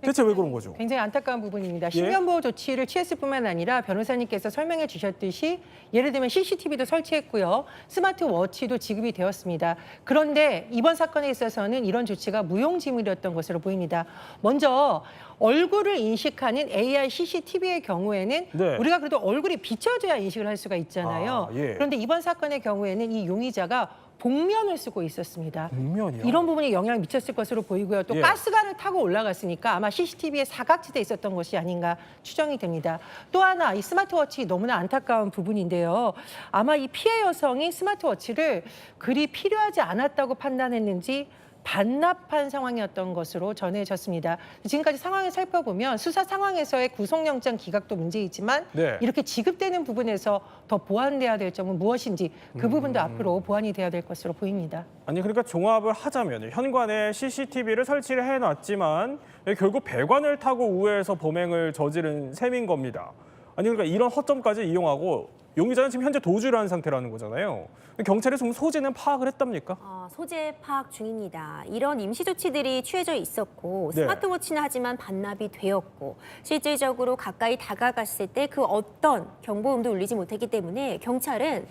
대체 왜 그런 거죠? 굉장히 안타까운 부분입니다. 예? 신변보호 조치를 취했을 뿐만 아니라 변호사님께서 설명해 주셨듯이 예를 들면 CCTV도 설치했고요. 스마트워치도 지급이 되었습니다. 그런데 이번 사건에 있어서는 이런 조치가 무용지물이었던 것으로 보입니다. 먼저 얼굴을 인식하는 AI CCTV의 경우에는 네. 우리가 그래도 얼굴이 비춰져야 인식을 할 수가 있잖아요. 아, 예. 그런데 이번 사건의 경우에는 이 용의자가 복면을 쓰고 있었습니다. 복면이요? 이런 부분이 영향을 미쳤을 것으로 보이고요. 또 예. 가스관을 타고 올라갔으니까 아마 CCTV에 사각지대에 있었던 것이 아닌가 추정이 됩니다. 또 하나 이 스마트워치 너무나 안타까운 부분인데요. 아마 이 피해 여성이 스마트워치를 그리 필요하지 않았다고 판단했는지 반납한 상황이었던 것으로 전해졌습니다. 지금까지 상황을 살펴보면 수사 상황에서의 구속영장 기각도 문제이지만 네. 이렇게 지급되는 부분에서 더 보완돼야 될 점은 무엇인지 그 부분도 앞으로 보완이 돼야 될 것으로 보입니다. 아니 그러니까 종합을 하자면 현관에 CCTV를 설치를 해놨지만 결국 배관을 타고 우회해서 범행을 저지른 셈인 겁니다. 아니 그러니까 이런 허점까지 이용하고 용의자는 지금 현재 도주를 한 상태라는 거잖아요. 경찰이 좀 소지는 파악을 했답니까? 소재 파악 중입니다. 이런 임시 조치들이 취해져 있었고 네. 스마트워치는 하지만 반납이 되었고 실질적으로 가까이 다가갔을 때 그 어떤 경보음도 울리지 못했기 때문에 경찰은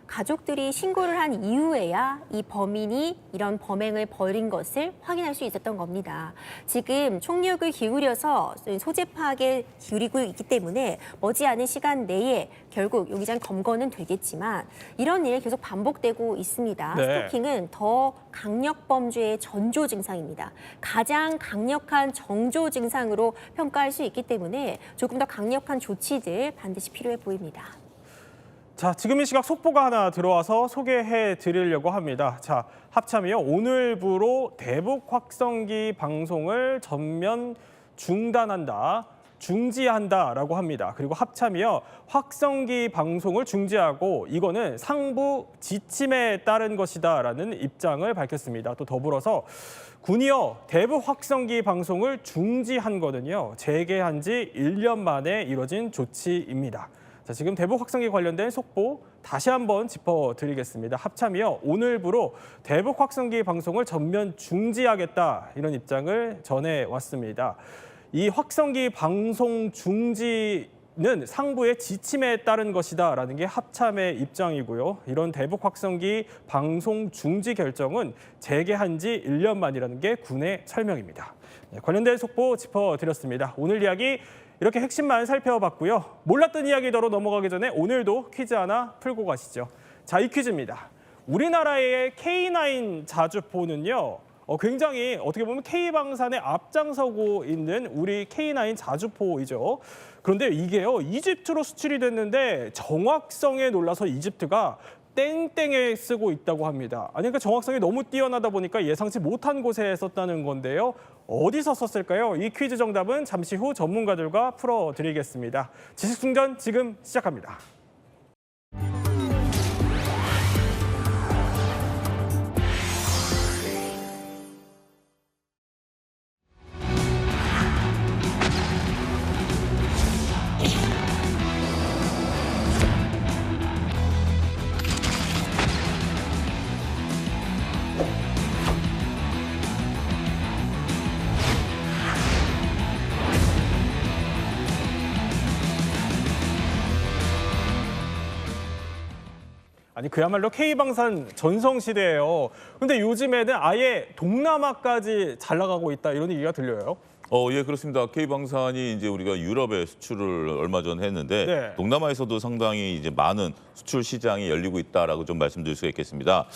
가족들이 신고를 한 이후에야 이 범인이 이런 범행을 벌인 것을 확인할 수 있었던 겁니다. 지금 총력을 기울여서 소재 파악에 기울이고 있기 때문에 머지않은 시간 내에 결국 용의자는 검거는 되겠지만 이런 일이 계속 반복되고 있습니다. 네. 스토킹은 더 강력 범죄의 전조 증상입니다. 가장 강력한 정조 증상으로 평가할 수 있기 때문에 조금 더 강력한 조치들 반드시 필요해 보입니다. 자, 지금 이 시각 속보가 하나 들어와서 소개해 드리려고 합니다. 자, 합참이요. 오늘부로 대북 확성기 방송을 전면 중단한다. 중지한다라고 합니다. 그리고 합참이요. 확성기 방송을 중지하고 이거는 상부 지침에 따른 것이다라는 입장을 밝혔습니다. 또 더불어서 군이요. 대북 확성기 방송을 중지한 거는요. 재개한 지 1년 만에 이뤄진 조치입니다. 자, 지금 대북 확성기 관련된 속보 다시 한번 짚어드리겠습니다. 합참이요. 오늘부로 대북 확성기 방송을 전면 중지하겠다 이런 입장을 전해왔습니다. 이 확성기 방송 중지는 상부의 지침에 따른 것이다라는 게 합참의 입장이고요. 이런 대북 확성기 방송 중지 결정은 재개한 지 1년 만이라는 게 군의 설명입니다. 네, 관련된 속보 짚어드렸습니다. 오늘 이야기 이렇게 핵심만 살펴봤고요. 몰랐던 이야기더러 넘어가기 전에 오늘도 퀴즈 하나 풀고 가시죠. 자, 이 퀴즈입니다. 우리나라의 K9 자주포는요. 굉장히 어떻게 보면 K방산에 앞장서고 있는 우리 K9 자주포이죠. 그런데 이게요. 이집트로 수출이 됐는데 정확성에 놀라서 이집트가 땡땡에 쓰고 있다고 합니다. 아니 그러니까 정확성이 너무 뛰어나다 보니까 예상치 못한 곳에 썼다는 건데요. 어디서 썼을까요? 이 퀴즈 정답은 잠시 후 전문가들과 풀어드리겠습니다. 지식충전 지금 시작합니다. 아니 그야말로 K방산 전성시대예요. 근데 요즘에는 아예 동남아까지 잘 나가고 있다 이런 얘기가 들려요. 예, 그렇습니다. K방산이 이제 우리가 유럽에 수출을 얼마 전 했는데 네. 동남아에서도 상당히 이제 많은 수출 시장이 열리고 있다라고 좀 말씀드릴 수가 있겠습니다.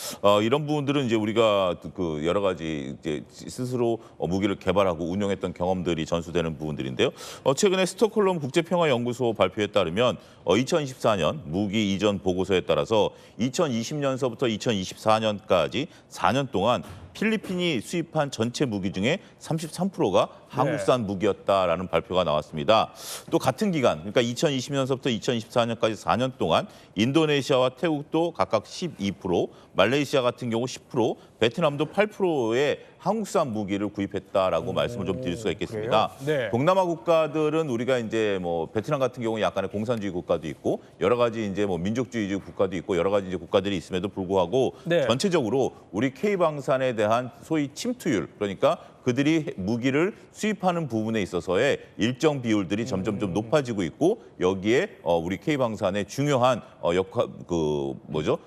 이런 부분들은 이제 우리가 그 여러 가지 이제 스스로 무기를 개발하고 운영했던 경험들이 전수되는 부분들인데요. 최근에 스톡홀름 국제평화연구소 발표에 따르면 2024년 무기 이전 보고서에 따라서 2020년서부터 2024년까지 4년 동안 필리핀이 수입한 전체 무기 중에 33%가 한국산 무기였다라는 발표가 나왔습니다. 또 같은 기간, 그러니까 2020년서부터 2024년까지 4년 동안 인도네시아와 태국도 각각 12%, 말레이시아 같은 경우 10%, 베트남도 8%의 한국산 무기를 구입했다라고 말씀을 좀 드릴 수가 있겠습니다. 네. 동남아 국가들은 우리가 이제 뭐 베트남 같은 경우 약간의 공산주의 국가도 있고 여러 가지 이제 뭐 민족주의적 국가도 있고 여러 가지 이제 국가들이 있음에도 불구하고 네. 전체적으로 우리 K방산에 대한 소위 침투율, 그러니까 그들이 무기를 수입하는 부분에 있어서의 일정 비율들이 점점 좀 높아지고 있고 여기에 우리 K방산의 중요한 역할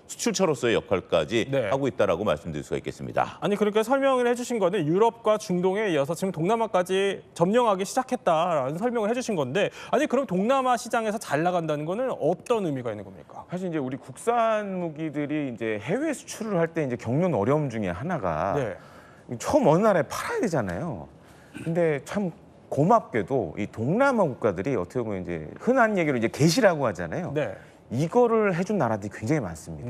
수출처로서의 역할까지 네. 하고 있다라고 말씀드릴 수가 있겠습니다. 아니 그렇게 설명을 해주신 거는 유럽과 중동에 이어서 지금 동남아까지 점령하기 시작했다라는 설명을 해주신 건데 아니 그럼 동남아 시장에서 잘 나간다는 거는 어떤 의미가 있는 겁니까? 사실 이제 우리 국산 무기들이 이제 해외 수출을 할 때 이제 겪는 어려움 중에 하나가 네. 처음 어느 나라에 팔아야 되잖아요. 근데 참 고맙게도 이 동남아 국가들이 어떻게 보면 이제 흔한 얘기로 이제 개시라고 하잖아요. 네. 이거를 해준 나라들이 굉장히 많습니다.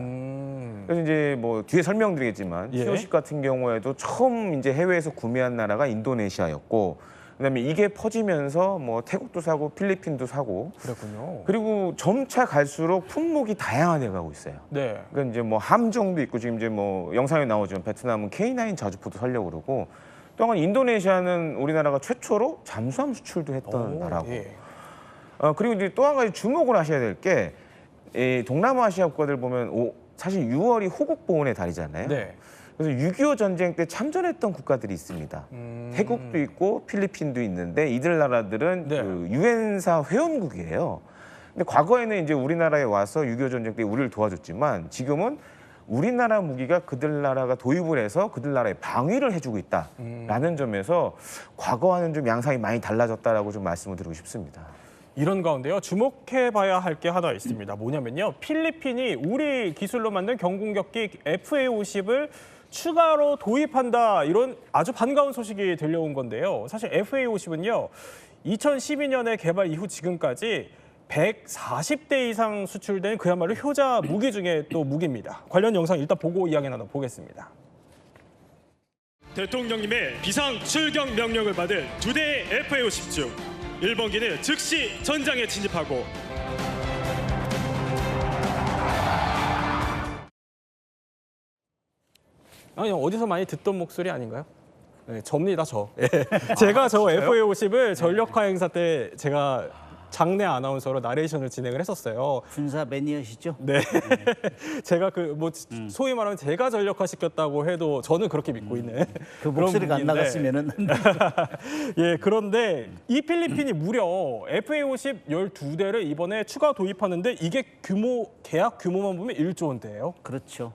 그래서 이제 뭐 뒤에 설명드리겠지만 예. T50 같은 경우에도 처음 이제 해외에서 구매한 나라가 인도네시아였고, 그다음에 이게 퍼지면서 뭐 태국도 사고 필리핀도 사고, 그랬군요. 그리고 점차 갈수록 품목이 다양화돼 가고 있어요. 네. 그러니까 이제 뭐 함정도 있고, 지금 이제 뭐 영상에 나오지만 베트남은 K9 자주포도 살려고 그러고, 또한 인도네시아는 우리나라가 최초로 잠수함 수출도 했던 나라고. 예. 그리고 이제 또 한 가지 주목을 하셔야 될 게, 이 동남아시아 국가들 보면 사실 6월이 호국 보훈의 달이잖아요. 네. 그래서 6.25 전쟁 때 참전했던 국가들이 있습니다. 태국도 있고 필리핀도 있는데, 이들 나라들은 네. 그 유엔사 회원국이에요. 근데 과거에는 이제 우리나라에 와서 6.25 전쟁 때 우리를 도와줬지만, 지금은 우리나라 무기가 그들 나라가 도입을 해서 그들 나라에 방위를 해주고 있다라는 점에서 과거와는 좀 양상이 많이 달라졌다라고 좀 말씀을 드리고 싶습니다. 이런 가운데요, 주목해봐야 할 게 하나 있습니다. 뭐냐면요, 필리핀이 우리 기술로 만든 경공격기 FA-50을 추가로 도입한다, 이런 아주 반가운 소식이 들려온 건데요. 사실 FA-50은요, 2012년에 개발 이후 지금까지 140대 이상 수출된 그야말로 효자 무기 중에 또 무기입니다. 관련 영상 일단 보고 이야기 나눠보겠습니다. 대통령님의 비상 출격 명령을 받은 2대의 FA-50 중 1번기는 즉시 전장에 진입하고, 아니 어디서 많이 듣던 목소리 아닌가요? 네, 접니다, 저. 예. 제가 저 FA-50을 전력화 행사 때 제가 장내 아나운서로 나레이션을 진행을 했었어요. 군사 매니아시죠? 네. 제가 그 뭐 소위 말하면 제가 전력화 시켰다고 해도 저는 그렇게 믿고 있는 그 그런 목소리가 안 분인데. 나갔으면은 예, 그런데 이 필리핀이 무려 FA-50 12대를 이번에 추가 도입하는데, 이게 계약 규모만 보면 1조 원대예요. 그렇죠.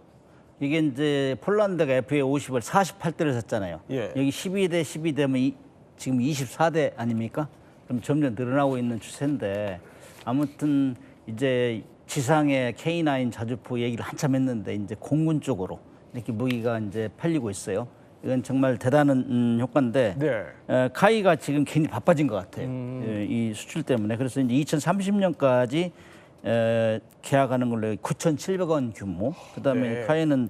이게 이제 폴란드가 FA-50을 48대를 샀잖아요. 예. 여기 12대면 지금 24대 아닙니까? 그럼 점점 늘어나고 있는 추세인데, 아무튼 이제 지상의 K9 자주포 얘기를 한참 했는데, 이제 공군 쪽으로 이렇게 무기가 이제 팔리고 있어요. 이건 정말 대단한 효과인데, 네. 카이가 지금 괜히 바빠진 것 같아요. 이 수출 때문에. 그래서 이제 2030년까지 계약하는 걸로 9,700원 규모. 그다음에 네. 카이는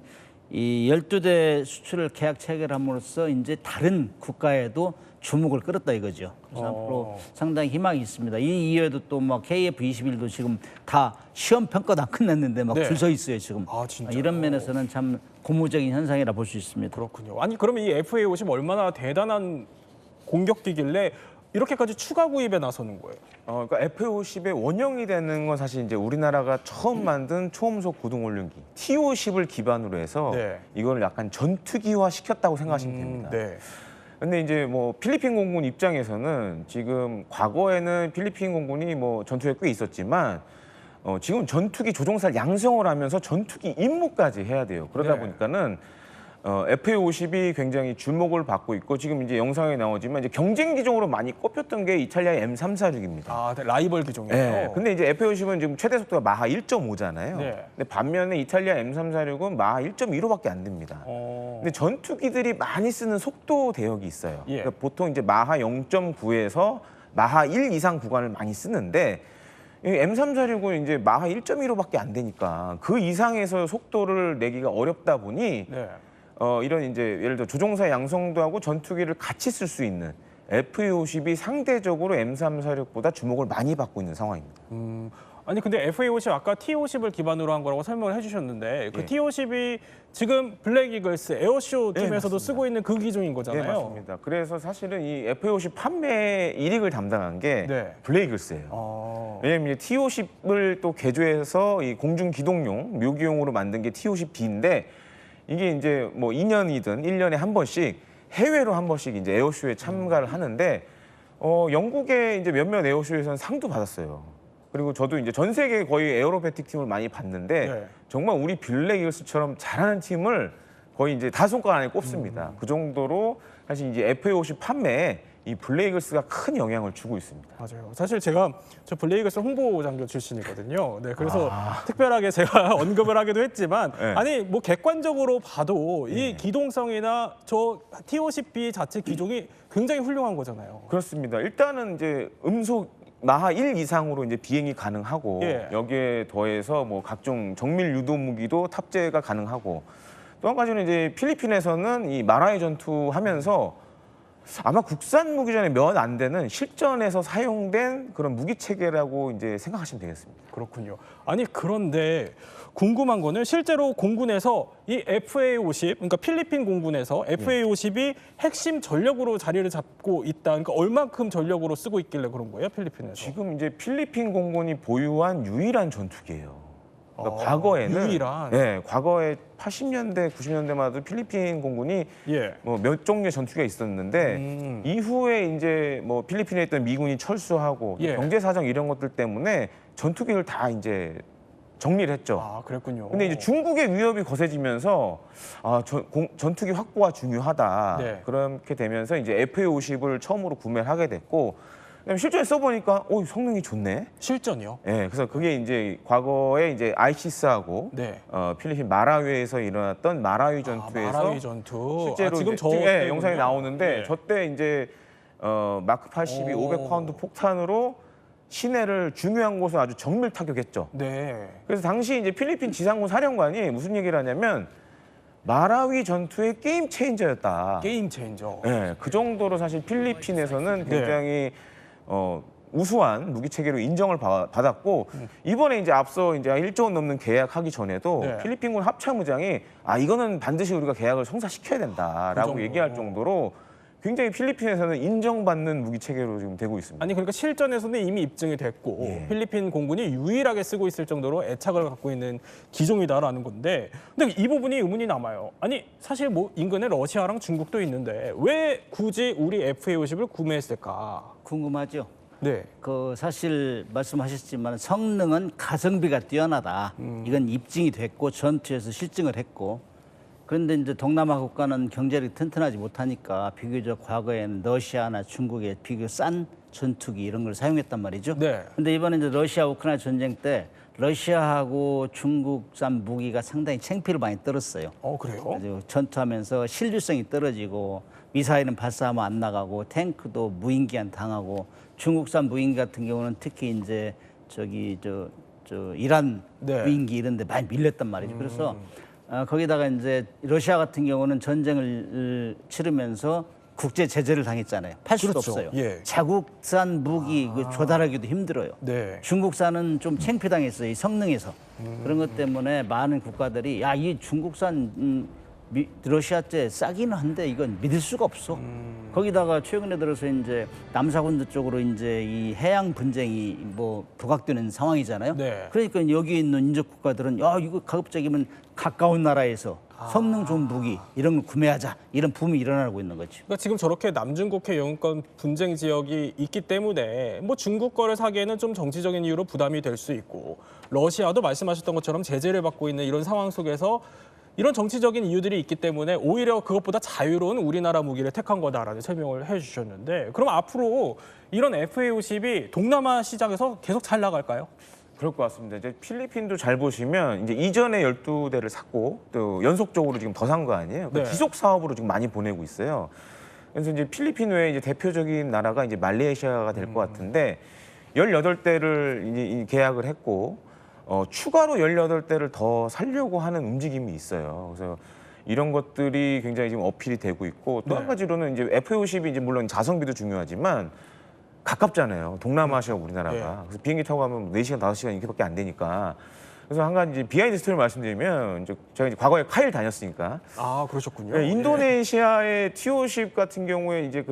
이 12대 수출을 계약 체결함으로써 이제 다른 국가에도 주목을 끌었다 이거죠. 그래서 앞으로 상당히 희망이 있습니다. 이 이외에도 또 막 KF-21도 지금 다 시험 평가도 안 끝났는데 막 줄 서 있어요 지금. 아, 진짜요? 이런 면에서는 참 고무적인 현상이라 볼 수 있습니다. 그렇군요. 아니 그러면 이 FA-50 얼마나 대단한 공격기길래 이렇게까지 추가 구입에 나서는 거예요? 그러니까 FA-50의 원형이 되는 건 사실 이제 우리나라가 처음 만든 초음속 고등훈련기 T-50을 기반으로 해서 네. 이걸 약간 전투기화 시켰다고 생각하시면 됩니다. 네. 근데 이제 뭐 필리핀 공군 입장에서는 지금 과거에는 필리핀 공군이 뭐 전투에 꽤 있었지만 지금 전투기 조종사를 양성을 하면서 전투기 임무까지 해야 돼요. 그러다 네. 보니까는 FA-50이 굉장히 주목을 받고 있고, 지금 이제 영상에 나오지만 이제 경쟁 기종으로 많이 꼽혔던 게 이탈리아의 M346입니다. 아, 네, 라이벌 기종이에요. 네. 근데 이제 FA-50은 지금 최대 속도가 마하 1.5잖아요. 네. 근데 반면에 이탈리아 M346은 마하 1.15밖에 안 됩니다. 근데 전투기들이 많이 쓰는 속도 대역이 있어요. 예. 그러니까 보통 이제 마하 0.9에서 마하 1 이상 구간을 많이 쓰는데, 이 M346은 이제 마하 1.15밖에 안 되니까 그 이상에서 속도를 내기가 어렵다 보니 네. 이런 이제 예를 들어 조종사 양성도 하고 전투기를 같이 쓸 수 있는 FA-50이 상대적으로 M346보다 주목을 많이 받고 있는 상황입니다. 아니 근데 FA-50 아까 T-50을 기반으로 한 거라고 설명을 해주셨는데, 그 예. T-50이 지금 블랙 이글스 에어쇼 예, 팀에서도 맞습니다. 쓰고 있는 그 기종인 거잖아요. 네, 맞습니다. 그래서 사실은 이 FA-50 판매 1위를 담당한 게 네. 블레이글스예요. 왜냐하면 이제 T-50을 또 개조해서 이 공중 기동용 묘기용으로 만든 게 T-50B인데, 이게 이제 뭐 2년이든 1년에 한 번씩 해외로 한 번씩 이제 에어쇼에 참가를 하는데, 영국의 이제 몇몇 에어쇼에서는 상도 받았어요. 그리고 저도 이제 전 세계 거의 에어로배틱 팀을 많이 봤는데, 네. 정말 우리 블랙 이글스처럼 잘하는 팀을 거의 이제 5손가락 안에 꼽습니다. 그 정도로 사실 이제 FA-50 판매에 이 블랙 이글스가 큰 영향을 주고 있습니다. 맞아요. 사실 제가 저 블랙 이글스 홍보 장교 출신이거든요. 네, 그래서 특별하게 제가 언급을 하기도 했지만, 네. 아니 뭐 객관적으로 봐도 이 기동성이나 저 T-50B 자체 기종이 굉장히 훌륭한 거잖아요. 그렇습니다. 일단은 이제 음속이 마하 1 이상으로 이제 비행이 가능하고 예. 여기에 더해서 뭐 각종 정밀 유도 무기도 탑재가 가능하고 또 한 가지는 이제 필리핀에서는 이 마라의 전투하면서 아마 국산 무기전에 몇 안 되는 실전에서 사용된 그런 무기 체계라고 이제 생각하시면 되겠습니다. 그렇군요. 아니 그런데 궁금한 거는 실제로 공군에서 이 FA-50, 그러니까 필리핀 공군에서 FA-50이 핵심 전력으로 자리를 잡고 있다. 그러니까 얼만큼 전력으로 쓰고 있길래 그런 거예요, 필리핀에서? 지금 이제 필리핀 공군이 보유한 유일한 전투기예요. 그러니까 아, 과거에는 유일한? 네, 과거에 80년대, 90년대마다 필리핀 공군이 예. 뭐 몇 종류의 전투기가 있었는데 이후에 이제 뭐 필리핀에 있던 미군이 철수하고 예. 경제 사정 이런 것들 때문에 전투기를 다 이제 정리를 했죠. 아, 그랬군요. 근데 이제 중국의 위협이 거세지면서 전투기 확보가 중요하다. 네. 그렇게 되면서 이제 FA-50을 처음으로 구매를 하게 됐고 그다음에 실전에 써보니까 성능이 좋네. 실전이요? 네, 그래서 그게 이제 과거에 이제 아이시스하고 네. 필리핀 마라위에서 일어났던 마라위 전투에서 마라위 전투. 실제로 지금 이제 저 네, 영상이 나오는데 네. 저때 이제 마크 82 500파운드 폭탄으로 시내를 중요한 곳을 아주 정밀 타격했죠. 네. 그래서 당시 이제 필리핀 지상군 사령관이 무슨 얘기를 하냐면 마라위 전투의 게임 체인저였다. 게임 체인저. 네, 그 정도로 사실 필리핀에서는 굉장히 우수한 무기 체계로 인정을 받았고 이번에 이제 앞서 이제 1조 원 넘는 계약하기 전에도 네. 필리핀군 합참의장이 이거는 반드시 우리가 계약을 성사시켜야 된다라고 정도. 얘기할 정도로 굉장히 필리핀에서는 인정받는 무기 체계로 지금 되고 있습니다. 아니 그러니까 실전에서는 이미 입증이 됐고 예. 필리핀 공군이 유일하게 쓰고 있을 정도로 애착을 갖고 있는 기종이다라는 건데 근데 이 부분이 의문이 남아요. 아니 사실 뭐 인근에 러시아랑 중국도 있는데 왜 굳이 우리 FA-50을 구매했을까? 궁금하죠. 네. 그 사실 말씀하셨지만 성능은 가성비가 뛰어나다. 이건 입증이 됐고 전투에서 실증을 했고 그런데 이제 동남아 국가는 경제력이 튼튼하지 못하니까 비교적 과거에는 러시아나 중국의 비교 싼 전투기 이런 걸 사용했단 말이죠. 네. 근데 이번에 이제 러시아 우크라이나 전쟁 때 러시아하고 중국산 무기가 상당히 창피를 많이 떨었어요. 그래요? 그래서 전투하면서 실질성이 떨어지고 미사일은 발사하면 안 나가고 탱크도 무인기한 당하고 중국산 무인기 같은 경우는 특히 이제 이란 네. 무인기 이런 데 많이 밀렸단 말이죠. 그래서 거기다가 이제 러시아 같은 경우는 전쟁을 치르면서 국제 제재를 당했잖아요. 팔 수도 그렇죠. 없어요. 예. 자국산 무기 그 조달하기도 힘들어요. 네. 중국산은 좀 창피당했어요. 이 성능에서. 그런 것 때문에 많은 국가들이 이 중국산 러시아제 싸기는 한데 이건 믿을 수가 없어. 거기다가 최근에 들어서 이제 남사군도 쪽으로 이제 이 해양 분쟁이 뭐 부각되는 상황이잖아요. 네. 그러니까 여기 있는 인접 국가들은 이거 가급적이면 가까운 나라에서 성능 좋은 무기 이런 걸 구매하자 이런 붐이 일어나고 있는 거죠. 그러니까 지금 저렇게 남중국해 영유권 분쟁 지역이 있기 때문에 뭐 중국 거를 사기에는 좀 정치적인 이유로 부담이 될 수 있고 러시아도 말씀하셨던 것처럼 제재를 받고 있는 이런 상황 속에서 이런 정치적인 이유들이 있기 때문에 오히려 그것보다 자유로운 우리나라 무기를 택한 거다라는 설명을 해주셨는데 그럼 앞으로 이런 FA-50이 동남아 시장에서 계속 잘 나갈까요? 그럴 것 같습니다. 이제 필리핀도 잘 보시면 이제 이전에 12대를 샀고 또 연속적으로 지금 더 산 거 아니에요? 네. 지속 사업으로 지금 많이 보내고 있어요. 그래서 이제 필리핀 외에 이제 대표적인 나라가 이제 말레이시아가 될 것 같은데 18대를 이제 계약을 했고 추가로 18대를 더 살려고 하는 움직임이 있어요. 그래서 이런 것들이 굉장히 지금 어필이 되고 있고 또 한 가지로는 이제 FA-50이 이제 물론 자성비도 중요하지만 가깝잖아요. 동남아시아 우리나라가. 네. 그래서 비행기 타고 가면 4시간, 5시간 이렇게밖에 안 되니까. 그래서 한 가지 이제 비하인드 스토리를 말씀드리면 이제 제가 이제 과거에 카일 다녔으니까. 그러셨군요. 네, 인도네시아의 T-50 같은 경우에 이제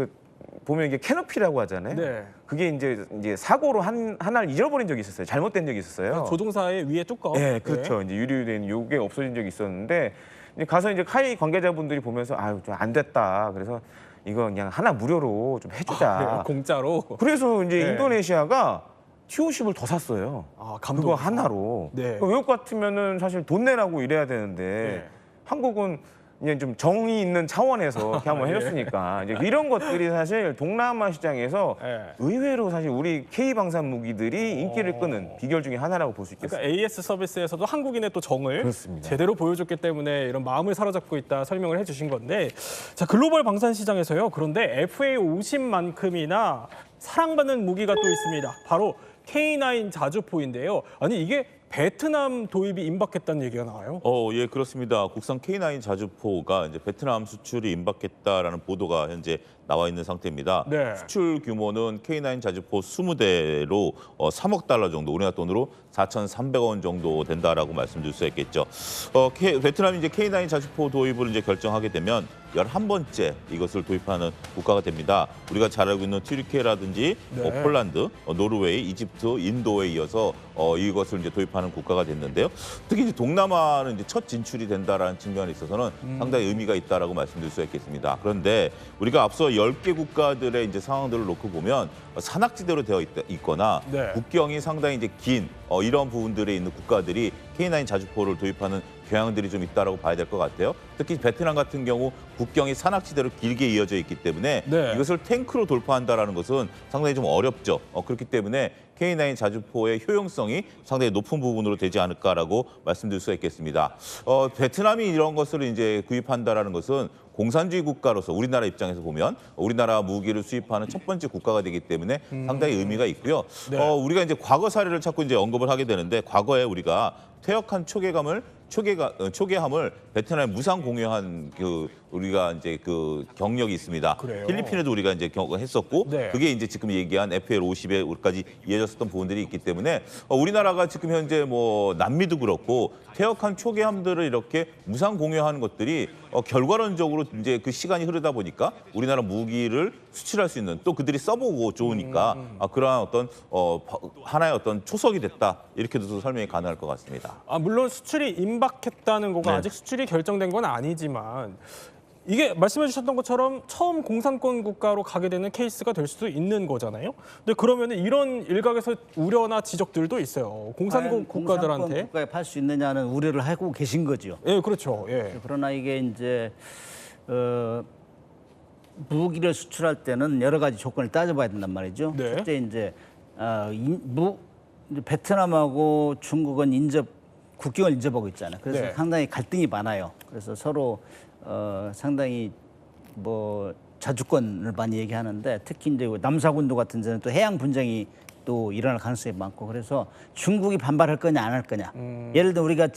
보면 이게 캐노피라고 하잖아요. 네. 그게 이제 사고로 하나를 잊어버린 적이 있었어요. 잘못된 적이 있었어요. 조종사의 위에 뚜껑. 네, 그렇죠. 이제 유리된 요게 없어진 적이 있었는데 이제 가서 이제 카이 관계자분들이 보면서 좀 안 됐다. 그래서 이거 그냥 하나 무료로 좀 해주자. 그래요? 공짜로. 그래서 이제 네. 인도네시아가 T-50을 더 샀어요. 그거 하나로. 네. 외국 같으면은 사실 돈 내라고 이래야 되는데 네. 한국은 그냥 좀 정의 있는 차원에서 이렇게 한번 해줬으니까 이제 이런 것들이 사실 동남아 시장에서 의외로 사실 우리 K 방산 무기들이 인기를 끄는 비결 중에 하나라고 볼 수 있겠습니다. 그러니까 AS 서비스에서도 한국인의 또 정을 그렇습니다. 제대로 보여줬기 때문에 이런 마음을 사로잡고 있다 설명을 해주신 건데 자 글로벌 방산 시장에서요. 그런데 FA-50만큼이나 사랑받는 무기가 또 있습니다. 바로 K9 자주포인데요. 아니 이게 베트남 도입이 임박했다는 얘기가 나와요. 예, 그렇습니다. 국산 K9 자주포가 이제 베트남 수출이 임박했다라는 보도가 현재 나와 있는 상태입니다. 네. 수출 규모는 K9 자주포 20대로 3억 달러 정도, 우리나라 돈으로 4,300원 정도 된다라고 말씀드릴 수 있겠죠. 베트남이 이제 K9 자주포 도입을 이제 결정하게 되면 11번째 이것을 도입하는 국가가 됩니다. 우리가 잘 알고 있는 튀르키예라든지 네. 폴란드, 노르웨이, 이집트, 인도에 이어서 이것을 이제 도입하는 국가가 됐는데요. 특히 이제 동남아는 이제 첫 진출이 된다라는 측면에 있어서는 상당히 의미가 있다라고 말씀드릴 수 있겠습니다. 그런데 우리가 앞서 10개 국가들의 이제 상황들을 놓고 보면 산악지대로 되어 있거나 네. 국경이 상당히 이제 긴 이런 부분들에 있는 국가들이 K9 자주포를 도입하는 경향들이 좀 있다라고 봐야 될 것 같아요. 특히 베트남 같은 경우 국경이 산악지대로 길게 이어져 있기 때문에 네. 이것을 탱크로 돌파한다라는 것은 상당히 좀 어렵죠. 그렇기 때문에 K9 자주포의 효용성이 상당히 높은 부분으로 되지 않을까라고 말씀드릴 수 있겠습니다. 베트남이 이런 것을 이제 구입한다라는 것은 공산주의 국가로서 우리나라 입장에서 보면 우리나라 무기를 수입하는 첫 번째 국가가 되기 때문에 상당히 의미가 있고요. 네. 우리가 이제 과거 사례를 자꾸 이제 언급을 하게 되는데 과거에 우리가 퇴역한 초계함을 베트남에 무상 공유한 우리가 이제 그 경력이 있습니다. 그래요? 필리핀에도 우리가 이제 했었고 네. 그게 이제 지금 얘기한 FL-50에까지 이어졌었던 부분들이 있기 때문에 우리나라가 지금 현재 뭐 남미도 그렇고 퇴역한 초계함들을 이렇게 무상 공유하는 것들이 결과론적으로 이제 그 시간이 흐르다 보니까 우리나라 무기를 수출할 수 있는 또 그들이 써보고 좋으니까 그러한 어떤 하나의 어떤 초석이 됐다 이렇게도 설명이 가능할 것 같습니다. 물론 수출이 임박했다는 거가 네. 아직 수출이 결정된 건 아니지만 이게 말씀해 주셨던 것처럼 처음 공산권 국가로 가게 되는 케이스가 될 수도 있는 거잖아요. 근데 그러면 이런 일각에서 우려나 지적들도 있어요. 공산권 국가들한테. 공산권 국가에 팔 수 있느냐는 우려를 하고 계신 거죠. 예, 그렇죠. 예. 그러나 이게 이제 무기를 수출할 때는 여러 가지 조건을 따져봐야 된단 말이죠. 네. 첫째 이제 베트남하고 중국은 국경을 인접하고 있잖아요. 그래서 네. 상당히 갈등이 많아요. 그래서 서로 상당히 뭐 자주권을 많이 얘기하는데 특히 이제 남사군도 같은 데는 또 해양 분쟁이 또 일어날 가능성이 많고 그래서 중국이 반발할 거냐 안 할 거냐. 예를 들어 우리가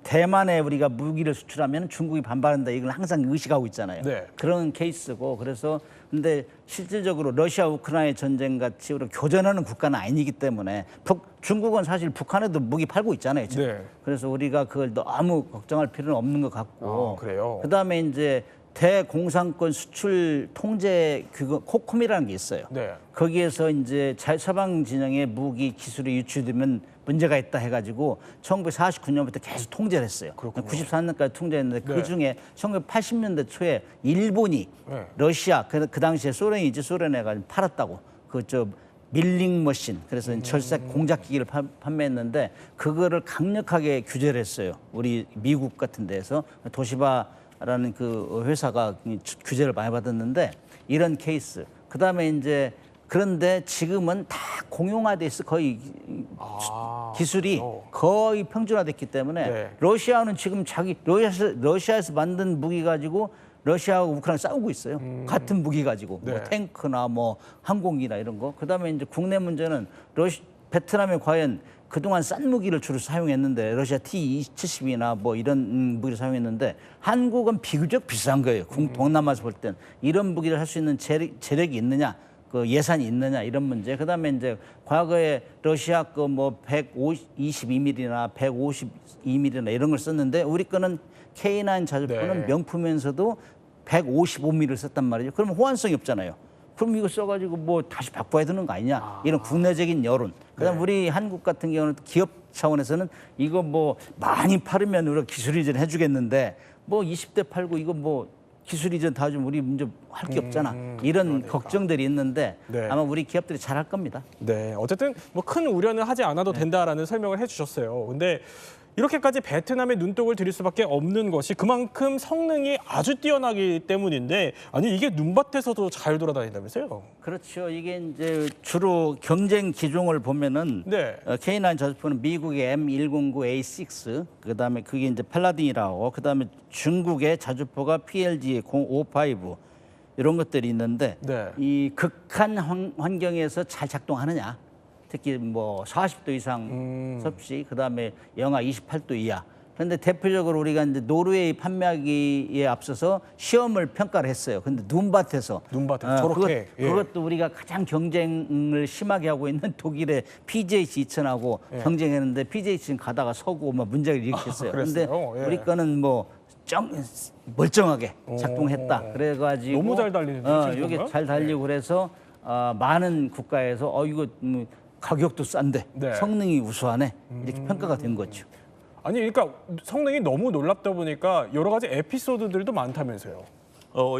대만에 우리가 무기를 수출하면 중국이 반발한다 이걸 항상 의식하고 있잖아요. 네. 그런 케이스고 그래서 근데 실질적으로 러시아 우크라이나 전쟁 같이 교전하는 국가는 아니기 때문에 중국은 사실 북한에도 무기 팔고 있잖아요. 지금. 네. 그래서 우리가 그걸 너무 걱정할 필요는 없는 것 같고. 그래요? 그다음에 이제 대공산권 수출 통제 코콤이라는 게 있어요. 네. 거기에서 이제 서방 진영의 무기 기술이 유출되면 문제가 있다 해가지고 1949년부터 계속 통제를 했어요. 그렇군요. 94년까지 통제했는데 네. 그중에 1980년대 초에 일본이 네. 러시아 그 당시에 소련이지 소련에 가지고 팔았다고 밀링 머신 그래서 절삭 공작기기를 판매했는데 그거를 강력하게 규제를 했어요. 우리 미국 같은 데서 도시바라는 그 회사가 규제를 많이 받았는데 이런 케이스. 그다음에 이제 그런데 지금은 다 공용화돼 있어 거의 기술이 거의 평준화됐기 때문에 네. 러시아는 지금 러시아에서 만든 무기 가지고 러시아하고 우크라이나 싸우고 있어요. 같은 무기 가지고 네. 뭐 탱크나 뭐 항공기나 이런 거. 그다음에 이제 국내 문제는 베트남에 과연 그동안 싼 무기를 주로 사용했는데 러시아 T-70이나 뭐 이런 무기를 사용했는데 한국은 비교적 비싼 거예요. 동남아에서 볼 땐 이런 무기를 할 수 있는 재력이 있느냐? 그 예산이 있느냐 이런 문제. 그다음에 이제 과거에 러시아 거 뭐 122mm나 152mm나 이런 걸 썼는데 우리 거는 K9 자주포는 네. 명품면서도 155mm를 썼단 말이죠. 그러면 호환성이 없잖아요. 그럼 이거 써가지고 뭐 다시 바꿔야 되는 거 아니냐 이런 국내적인 여론. 그다음 네. 우리 한국 같은 경우는 기업 차원에서는 이거 뭐 많이 팔으면 우리가 기술 이전 해주겠는데 뭐 20대 팔고 이거 뭐 기술 이전 다 좀 우리 문제 할 게 없잖아. 이런 그러니까. 걱정들이 있는데 네. 아마 우리 기업들이 잘할 겁니다. 네, 어쨌든 뭐 큰 우려는 하지 않아도 된다라는 설명을 해주셨어요. 근데 이렇게까지 베트남에 눈독을 들일 수밖에 없는 것이 그만큼 성능이 아주 뛰어나기 때문인데 아니 이게 눈밭에서도 잘 돌아다닌다면서요? 그렇죠. 이게 이제 주로 경쟁 기종을 보면은 네. K9 자주포는 미국의 M109A6, 그다음에 그게 이제 팔라딘이라고, 그다음에 중국의 자주포가 PLG 055, 이런 것들이 있는데 네. 이 극한 환경에서 잘 작동하느냐. 특히 뭐 40도 이상 섭씨, 그다음에 영하 28도 이하. 그런데 대표적으로 우리가 이제 노르웨이 판매하기에 앞서서 시험을 평가를 했어요. 근데 눈밭에서 저렇게 그것도 우리가 가장 경쟁을 심하게 하고 있는 독일의 PGH 2000하고 경쟁했는데 PGH는 가다가 서고 막 문제를 일으켰어요. 그런데 우리 거는 뭐 멀쩡하게 작동했다. 그래가지고 너무 잘 달리는데 이게 잘 달리고 그래서 많은 국가에서 이거 가격도 싼데 성능이 우수하네 이렇게 평가가 된 거죠. 아니 그러니까 성능이 너무 놀랍다 보니까 여러 가지 에피소드들도 많다면서요.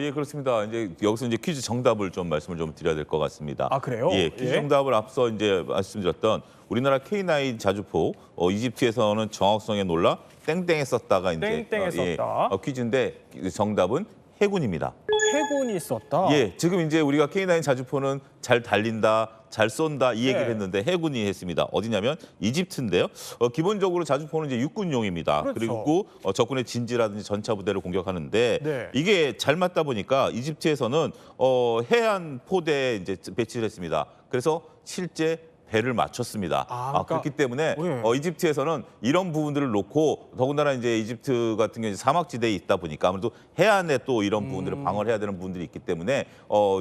예, 그렇습니다. 이제 여기서 이제 퀴즈 정답을 좀 말씀을 좀 드려야 될 것 같습니다. 아, 그래요? 예, 퀴즈 정답을 앞서 이제 말씀드렸던 우리나라 K9 자주포 이집트에서는 정확성에 놀라 땡땡했었다가 이제 땡땡했었다. 퀴즈인데 정답은 해군입니다. 해군이 썼다. 예, 지금 이제 우리가 K9 자주포는 잘 달린다, 잘 쏜다 이 얘기를 했는데 해군이 했습니다. 어디냐면 이집트인데요. 기본적으로 자주포는 이제 육군용입니다. 그렇죠. 그리고 적군의 진지라든지 전차 부대를 공격하는데 이게 잘 맞다 보니까 이집트에서는 해안 포대에 이제 배치를 했습니다. 그래서 실제 배를 맞췄습니다. 그러니까, 그렇기 때문에 이집트에서는 이런 부분들을 놓고 더군다나 이제 이집트 같은 경우 사막지대에 있다 보니까 아무래도 해안에 또 이런 부분들을 방어를 해야 되는 부분들이 있기 때문에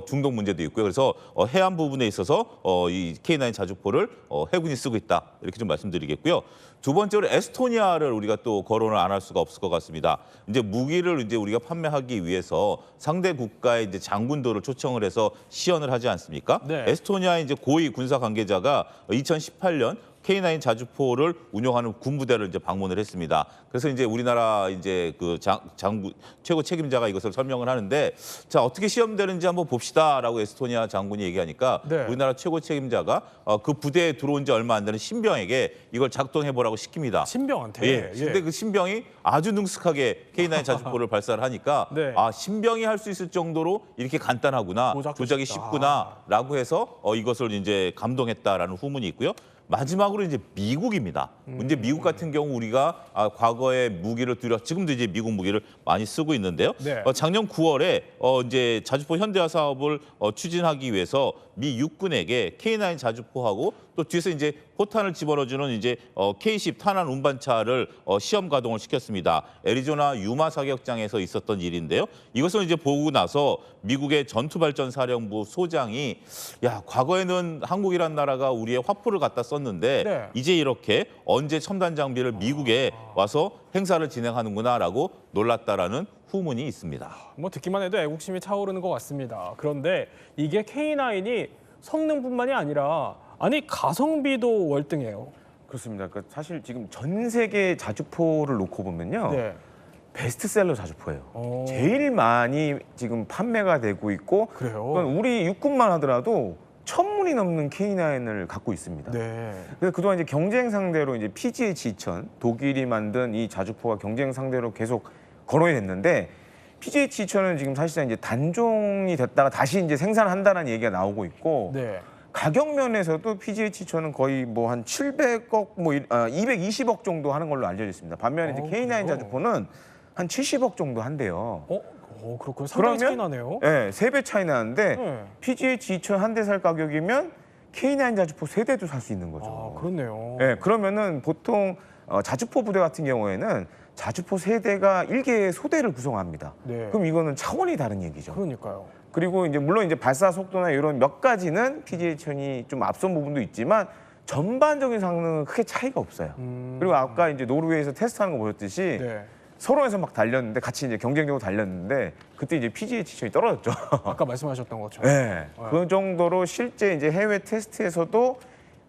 중동 문제도 있고요. 그래서 해안 부분에 있어서 이 K9 자주포를 해군이 쓰고 있다 이렇게 좀 말씀드리겠고요. 두 번째로 에스토니아를 우리가 또 거론을 안 할 수가 없을 것 같습니다. 이제 무기를 이제 우리가 판매하기 위해서 상대 국가의 이제 장군들을 초청을 해서 시연을 하지 않습니까? 에스토니아의 이제 고위 군사 관계자가 2018년 K9 자주포를 운용하는 군부대를 이제 방문을 했습니다. 그래서 이제 우리나라 이제 그 장군 최고 책임자가 이것을 설명을 하는데 자 어떻게 시험되는지 한번 봅시다라고 에스토니아 장군이 얘기하니까 우리나라 최고 책임자가 그 부대에 들어온 지 얼마 안 되는 신병에게 이걸 작동해 보라고 시킵니다. 신병한테. 예. 근데 그 신병이 아주 능숙하게 K9 자주포를 발사를 하니까 신병이 할 수 있을 정도로 이렇게 간단하구나, 조작이 쉽구나라고 해서 이것을 이제 감동했다라는 후문이 있고요. 마지막으로 이제 미국입니다. 이제 미국 같은 경우 우리가 과거에 무기를 지금도 이제 미국 무기를 많이 쓰고 있는데요. 작년 9월에 이제 자주포 현대화 사업을 추진하기 위해서 미 육군에게 K9 자주포하고 또 뒤에서 이제 포탄을 집어넣어주는 이제 K10 탄환 운반차를 시험 가동을 시켰습니다. 애리조나 유마 사격장에서 있었던 일인데요. 이것을 이제 보고 나서 미국의 전투발전사령부 소장이 야 과거에는 한국이란 나라가 우리의 화포를 갖다 썼는데 이제 이렇게 언제 첨단 장비를 미국에 와서 행사를 진행하는구나라고 놀랐다라는 후문이 있습니다. 뭐 듣기만 해도 애국심이 차오르는 것 같습니다. 그런데 이게 K9이 성능뿐만이 아니라 가성비도 월등해요. 그렇습니다. 그러니까 사실 지금 전 세계 자주포를 놓고 보면요. 베스트셀러 자주포예요. 제일 많이 지금 판매가 되고 있고 그러니까 우리 육군만 하더라도 1000문이 넘는 K9을 갖고 있습니다. 그래서 그동안 이제 경쟁 상대로 이제 PGH 2000 독일이 만든 이 자주포가 경쟁 상대로 계속 거론이 됐는데 PGH 2000은 지금 사실상 이제 단종이 됐다가 다시 이제 생산한다는 얘기가 나오고 있고 가격 면에서도 PGH 2000은 거의 뭐 한 700억, 220억 정도 하는 걸로 알려져 있습니다. 반면에 이제 K9 자주포는 한 70억 정도 한대요. 그렇군요. 상당히 차이 나네요. 네, 3배 차이 나는데 PGH 2000 한 대 살 가격이면 K9 자주포 3대도 살 수 있는 거죠. 그렇네요. 네, 그러면은 보통 자주포 부대 같은 경우에는 자주포 3대가 1개의 소대를 구성합니다. 그럼 이거는 차원이 다른 얘기죠. 그러니까요. 그리고 이제 물론 이제 발사 속도나 이런 몇 가지는 PGH 2000이 좀 앞선 부분도 있지만 전반적인 성능은 크게 차이가 없어요. 그리고 아까 이제 노르웨이에서 테스트하는 거 보셨듯이 서로에서 막 달렸는데 같이 이제 경쟁적으로 달렸는데 그때 이제 PGH 2000이 떨어졌죠. 아까 말씀하셨던 것처럼. 그 정도로 실제 이제 해외 테스트에서도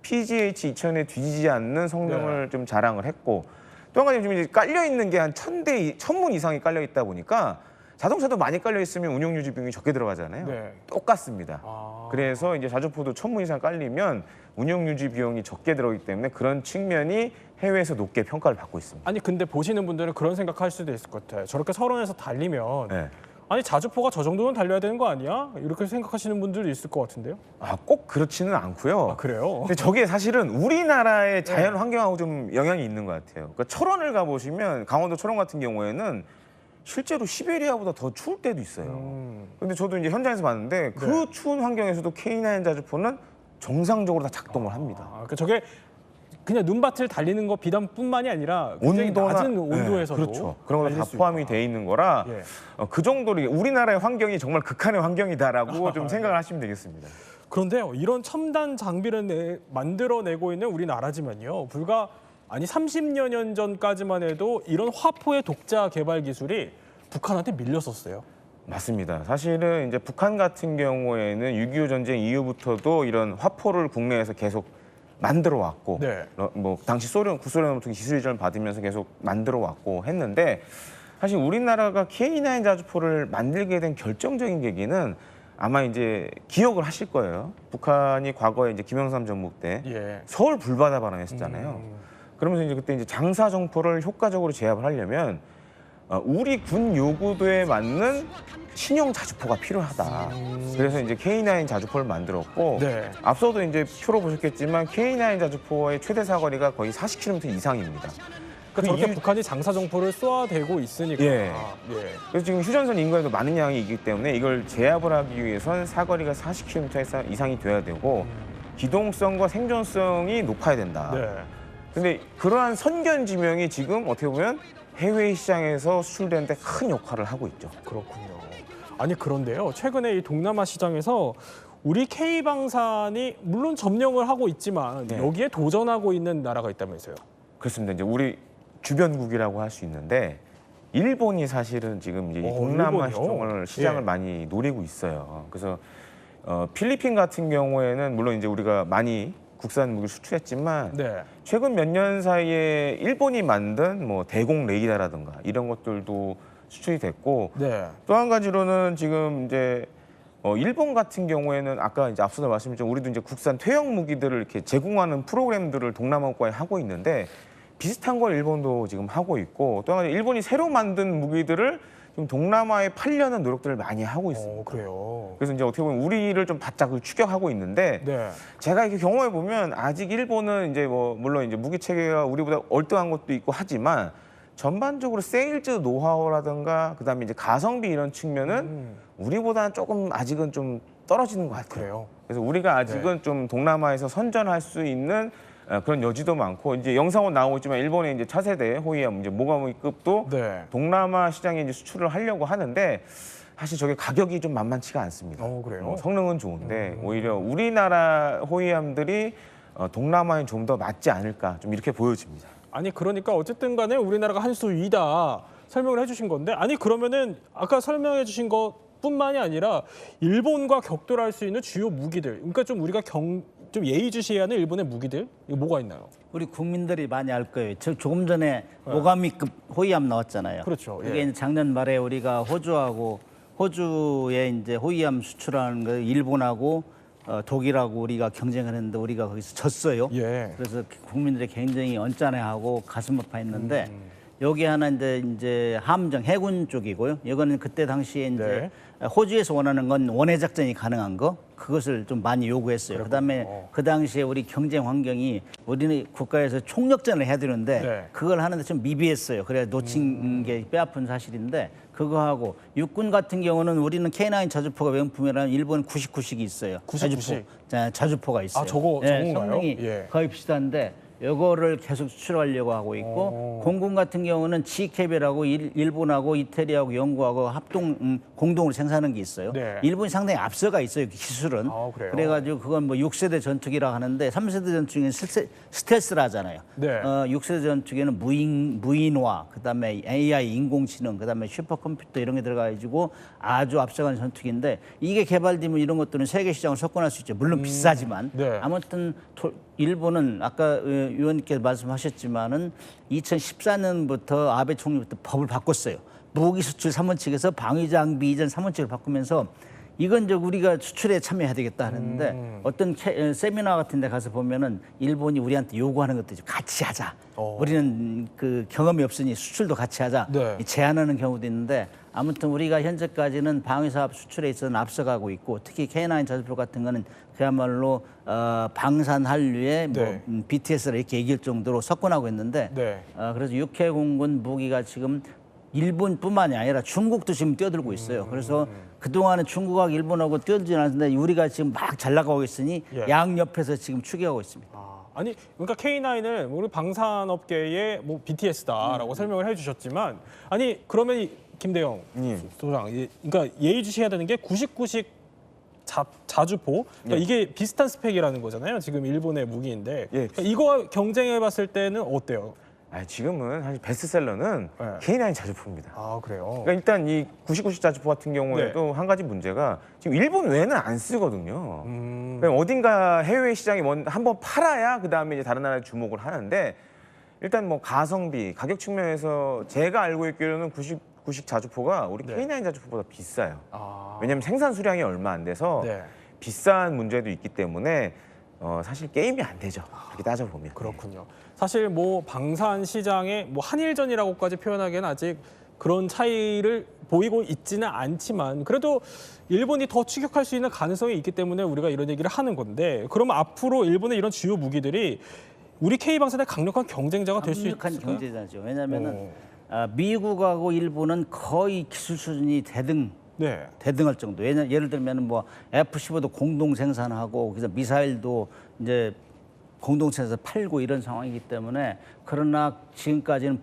PGH 2000에 뒤지지 않는 성능을 좀 자랑을 했고 또 한 가지 지금 이제 깔려 있는 게 한 1000문 이상이 깔려 있다 보니까 자동차도 많이 깔려 있으면 운영 유지 비용이 적게 들어가잖아요. 똑같습니다. 그래서 이제 자주포도 1000문 이상 깔리면 운영 유지 비용이 적게 들어가기 때문에 그런 측면이 해외에서 높게 평가를 받고 있습니다. 근데 보시는 분들은 그런 생각할 수도 있을 것 같아요. 저렇게 서론에서 달리면 자주포가 저 정도는 달려야 되는 거 아니야? 이렇게 생각하시는 분들도 있을 것 같은데요. 꼭 그렇지는 않고요. 그래요? 근데 저게 사실은 우리나라의 자연 환경하고 좀 영향이 있는 것 같아요. 그러니까 철원을 가보시면 강원도 철원 같은 경우에는 실제로 시베리아보다 더 추울 때도 있어요. 근데 저도 이제 현장에서 봤는데 그 추운 환경에서도 K9 자주포는 정상적으로 다 작동을 합니다. 그러니까 저게 그냥 눈밭을 달리는 거 비단뿐만이 아니라 굉장히 낮은 온도에서도 그렇죠. 그런 거 다 달릴 수 포함이 있다. 돼 있는 거라 예. 그 정도로 우리나라의 환경이 정말 극한의 환경이다라고 좀 생각을 하시면 되겠습니다. 그런데요, 이런 첨단 장비를 만들어내고 있는 우리나라지만요, 불과 30여 년 전까지만 해도 이런 화포의 독자 개발 기술이 북한한테 밀렸었어요. 맞습니다. 사실은 이제 북한 같은 경우에는 6.25 전쟁 이후부터도 이런 화포를 국내에서 계속 만들어 왔고, 네. 뭐 당시 구소련으로부터 기술 이전을 받으면서 계속 만들어 왔고 했는데, 사실 우리나라가 K9 자주포를 만들게 된 결정적인 계기는 아마 이제 기억을 하실 거예요. 북한이 과거에 이제 김영삼 전국 때 예. 서울 불바다 발언했었잖아요. 그러면서 이제 그때 이제 장사 정포를 효과적으로 제압을 하려면 우리 군 요구도에 맞는 신형 자주포가 필요하다. 그래서 이제 K9 자주포를 만들었고, 네. 앞서도 이제 표로 보셨겠지만 K9 자주포의 최대 사거리가 거의 40km 이상입니다. 그러니까 저렇게 북한이 장사정포를 쏘아대고 있으니까. 예. 예. 그래서 지금 휴전선 인구에도 많은 양이 있기 때문에 이걸 제압을 하기 위해선 사거리가 40km 이상이 돼야 되고 기동성과 생존성이 높아야 된다. 네. 근데 그러한 선견지명이 지금 어떻게 보면 해외 시장에서 수출되는데 큰 역할을 하고 있죠. 그렇군요. 아니 그런데요, 최근에 이 동남아 시장에서 우리 K방산이 물론 점령을 하고 있지만 네. 여기에 도전하고 있는 나라가 있다면서요. 그렇습니다. 이제 우리 주변국이라고 할 수 있는데 일본이 사실은 지금 이제 이 동남아 일본이요? 시장을 예. 많이 노리고 있어요. 그래서 필리핀 같은 경우에는 물론 이제 우리가 많이 국산 무기를 수출했지만 네. 최근 몇 년 사이에 일본이 만든 뭐 대공 레이더라든가 이런 것들도 수출이 됐고 네. 또 한 가지로는 지금 이제 일본 같은 경우에는 아까 이제 앞서도 말씀드렸지만 우리도 이제 국산 퇴역 무기들을 이렇게 제공하는 프로그램들을 동남아 국가에 하고 있는데 비슷한 걸 일본도 지금 하고 있고 또 한 가지 일본이 새로 만든 무기들을 지금 동남아에 팔려는 노력들을 많이 하고 있습니다. 그래요. 그래서 이제 어떻게 보면 우리를 좀 바짝 추격하고 있는데 네. 제가 이렇게 경험해 보면 아직 일본은 이제 뭐 물론 이제 무기 체계가 우리보다 얼등한 것도 있고 하지만 전반적으로 세일즈 노하우라든가 그다음에 이제 가성비 이런 측면은 우리보다는 조금 아직은 좀 떨어지는 것 같아요. 그래요? 그래서 우리가 아직은 좀 동남아에서 선전할 수 있는 그런 여지도 많고 이제 영상은 나오고 있지만 일본의 이제 차세대 호위함 이제 모가모기급도 네. 동남아 시장에 이제 수출을 하려고 하는데 사실 저게 가격이 좀 만만치가 않습니다. 그래요? 성능은 좋은데 오히려 우리나라 호위함들이 동남아에 좀 더 맞지 않을까 좀 이렇게 보여집니다. 아니 그러니까 어쨌든 간에 우리나라가 한 수 위다 설명을 해주신 건데 아니 그러면은 아까 설명해 주신 것뿐만이 아니라 일본과 격돌할 수 있는 주요 무기들 그러니까 좀 우리가 좀 예의주시해야 하는 일본의 무기들 이거 뭐가 있나요? 우리 국민들이 많이 알 거예요. 조금 전에 모가미급 호위함 나왔잖아요. 그렇죠. 그게 예. 이제 작년 말에 우리가 호주에 이제 호위함 수출하는 거 일본하고 독일하고 우리가 경쟁을 했는데 우리가 거기서 졌어요. 예. 그래서 국민들이 굉장히 언짢아하고 가슴 아파했는데 여기 하나 이제 함정 해군 쪽이고요. 이거는 그때 당시에 이제 호주에서 원하는 건 원해 작전이 가능한 거 그것을 좀 많이 요구했어요. 그다음에 그 당시에 우리 경쟁 환경이 우리는 국가에서 총력전을 해야 되는데 네. 그걸 하는데 좀 미비했어요. 그래야 놓친 게 뼈아픈 사실인데 그거 하고 육군 같은 경우는 우리는 K9 자주포가 명품이라면 일본 99식이 있어요. 99식? 자주포가 있어요. 아, 저건가요? 성능이 예. 거의 비슷한데 이거를 계속 수출하려고 하고 있고 공군 같은 경우는 G캡이라고 일본하고 이태리하고 영국하고 공동으로 생산하는 게 있어요. 네. 일본이 상당히 앞서가 있어요. 기술은. 그래요? 그래가지고 그건 뭐 6세대 전투기라 하는데 3세대 전투기는 스텔스라 하잖아요. 네. 6세대 전투기는 무인화, 그다음에 AI 인공지능, 그다음에 슈퍼컴퓨터 이런 게 들어가가지고 아주 앞서가는 전투기인데 이게 개발되면 이런 것들은 세계 시장을 석권할 수 있죠. 물론 비싸지만 네. 아무튼 일본은 아까 의원님께서 말씀하셨지만은 2014년부터 아베 총리부터 법을 바꿨어요. 무기 수출 3원칙에서 방위 장비 이전 3원칙을 바꾸면서 이건 이제 우리가 수출에 참여해야 되겠다 하는데 어떤 세미나 같은 데 가서 보면은 일본이 우리한테 요구하는 것도 같이 하자. 우리는 그 경험이 없으니 수출도 같이 하자. 네. 제안하는 경우도 있는데 아무튼 우리가 현재까지는 방위사업 수출에 있어서는 앞서가고 있고 특히 K9 자주포 같은 거는 그야말로 방산 한류의 네. BTS를 이렇게 얘기할 정도로 석권하고 있는데 네. 그래서 육해공군 무기가 지금 일본뿐만이 아니라 중국도 지금 뛰어들고 있어요. 그래서 그동안은 중국하고 일본하고 뛰어들지 않았는데 우리가 지금 막 잘 나가고 있으니 예. 양옆에서 지금 추격하고 있습니다. 아니 그러니까 K9을 우리 방산업계의 뭐 BTS다라고 설명을 해주셨지만 아니 그러면 김대영 소장 그러니까 예의주시해야 되는 게 99식 자주포 그러니까 이게 비슷한 스펙이라는 거잖아요. 지금 일본의 무기인데 그러니까 이거와 경쟁해봤을 때는 어때요? 지금은 사실 베스트셀러는 K9 자주포입니다. 아 그래요? 그러니까 일단 이 99식 자주포 같은 경우에도 한 가지 문제가 지금 일본 외에는 안 쓰거든요. 그러니까 어딘가 해외 시장에 한번 팔아야 그 다음에 이제 다른 나라에 주목을 하는데 일단 뭐 가성비, 가격 측면에서 제가 알고 있기로는 99식 자주포가 우리 K9 자주포보다 비싸요. 왜냐하면 생산 수량이 얼마 안 돼서 비싼 문제도 있기 때문에 사실 게임이 안 되죠. 그렇게 따져보면. 그렇군요. 사실 뭐 방산 시장의 뭐 한일전이라고까지 표현하기에는 아직 그런 차이를 보이고 있지는 않지만 그래도 일본이 더 추격할 수 있는 가능성이 있기 때문에 우리가 이런 얘기를 하는 건데 그러면 앞으로 일본의 이런 주요 무기들이 우리 K방산의 강력한 경쟁자가 될 수 있을까요? 강력한 경쟁자죠. 왜냐하면은 미국하고 일본은 거의 기술 수준이 대등할 정도. 예를 들면 뭐 F-15도 공동 생산하고 그래서 미사일도 이제 공동 생산해서 팔고 이런 상황이기 때문에 그러나 지금까지는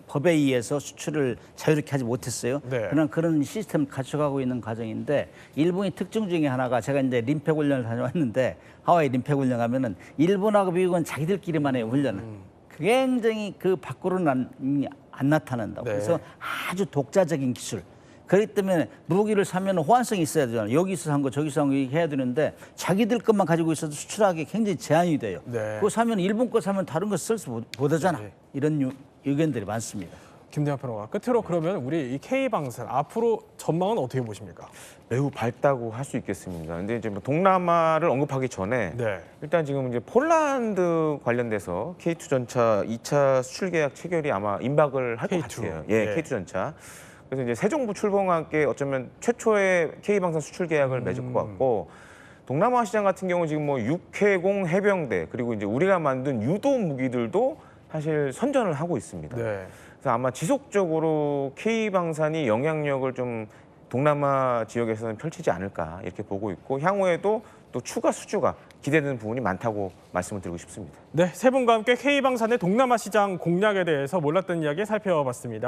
법에 의해서 수출을 자유롭게 하지 못했어요. 그러나 그런 시스템을 갖춰가고 있는 과정인데 일본의 특징 중에 하나가 제가 이제 림팩 훈련을 다녀왔는데 하와이 림팩 훈련 가면은 일본하고 미국은 자기들끼리만 해요 훈련을. 굉장히 그 밖으로는 안 나타난다고. 그래서 아주 독자적인 기술. 그렇기 때문에 무기를 사면 호환성이 있어야 되잖아요. 여기서 산 거 저기서 산 거 해야 되는데 자기들 것만 가지고 있어도 수출하기 굉장히 제한이 돼요. 그거 사면 일본 거 사면 다른 거 쓸 수 못하잖아. 이런 의견들이 많습니다. 김대현 평론가 끝으로 그러면 우리 이 K방산 앞으로 전망은 어떻게 보십니까? 매우 밝다고 할 수 있겠습니다. 근데 이제 뭐 동남아를 언급하기 전에 일단 지금 이제 폴란드 관련돼서 K2 전차 2차 수출 계약 체결이 아마 임박을 할 것 같아요. K2 전차. 그래서 이제 새 정부 출범과 함께 어쩌면 최초의 K방산 수출 계약을 맺을 것 같고 동남아 시장 같은 경우 지금 뭐 육해공 해병대 그리고 이제 우리가 만든 유도 무기들도 사실 선전을 하고 있습니다. 그래서 아마 지속적으로 K방산이 영향력을 좀 동남아 지역에서는 펼치지 않을까 이렇게 보고 있고 향후에도 또 추가 수주가 기대되는 부분이 많다고 말씀을 드리고 싶습니다. 네, 세 분과 함께 K방산의 동남아 시장 공략에 대해서 몰랐던 이야기 살펴봤습니다.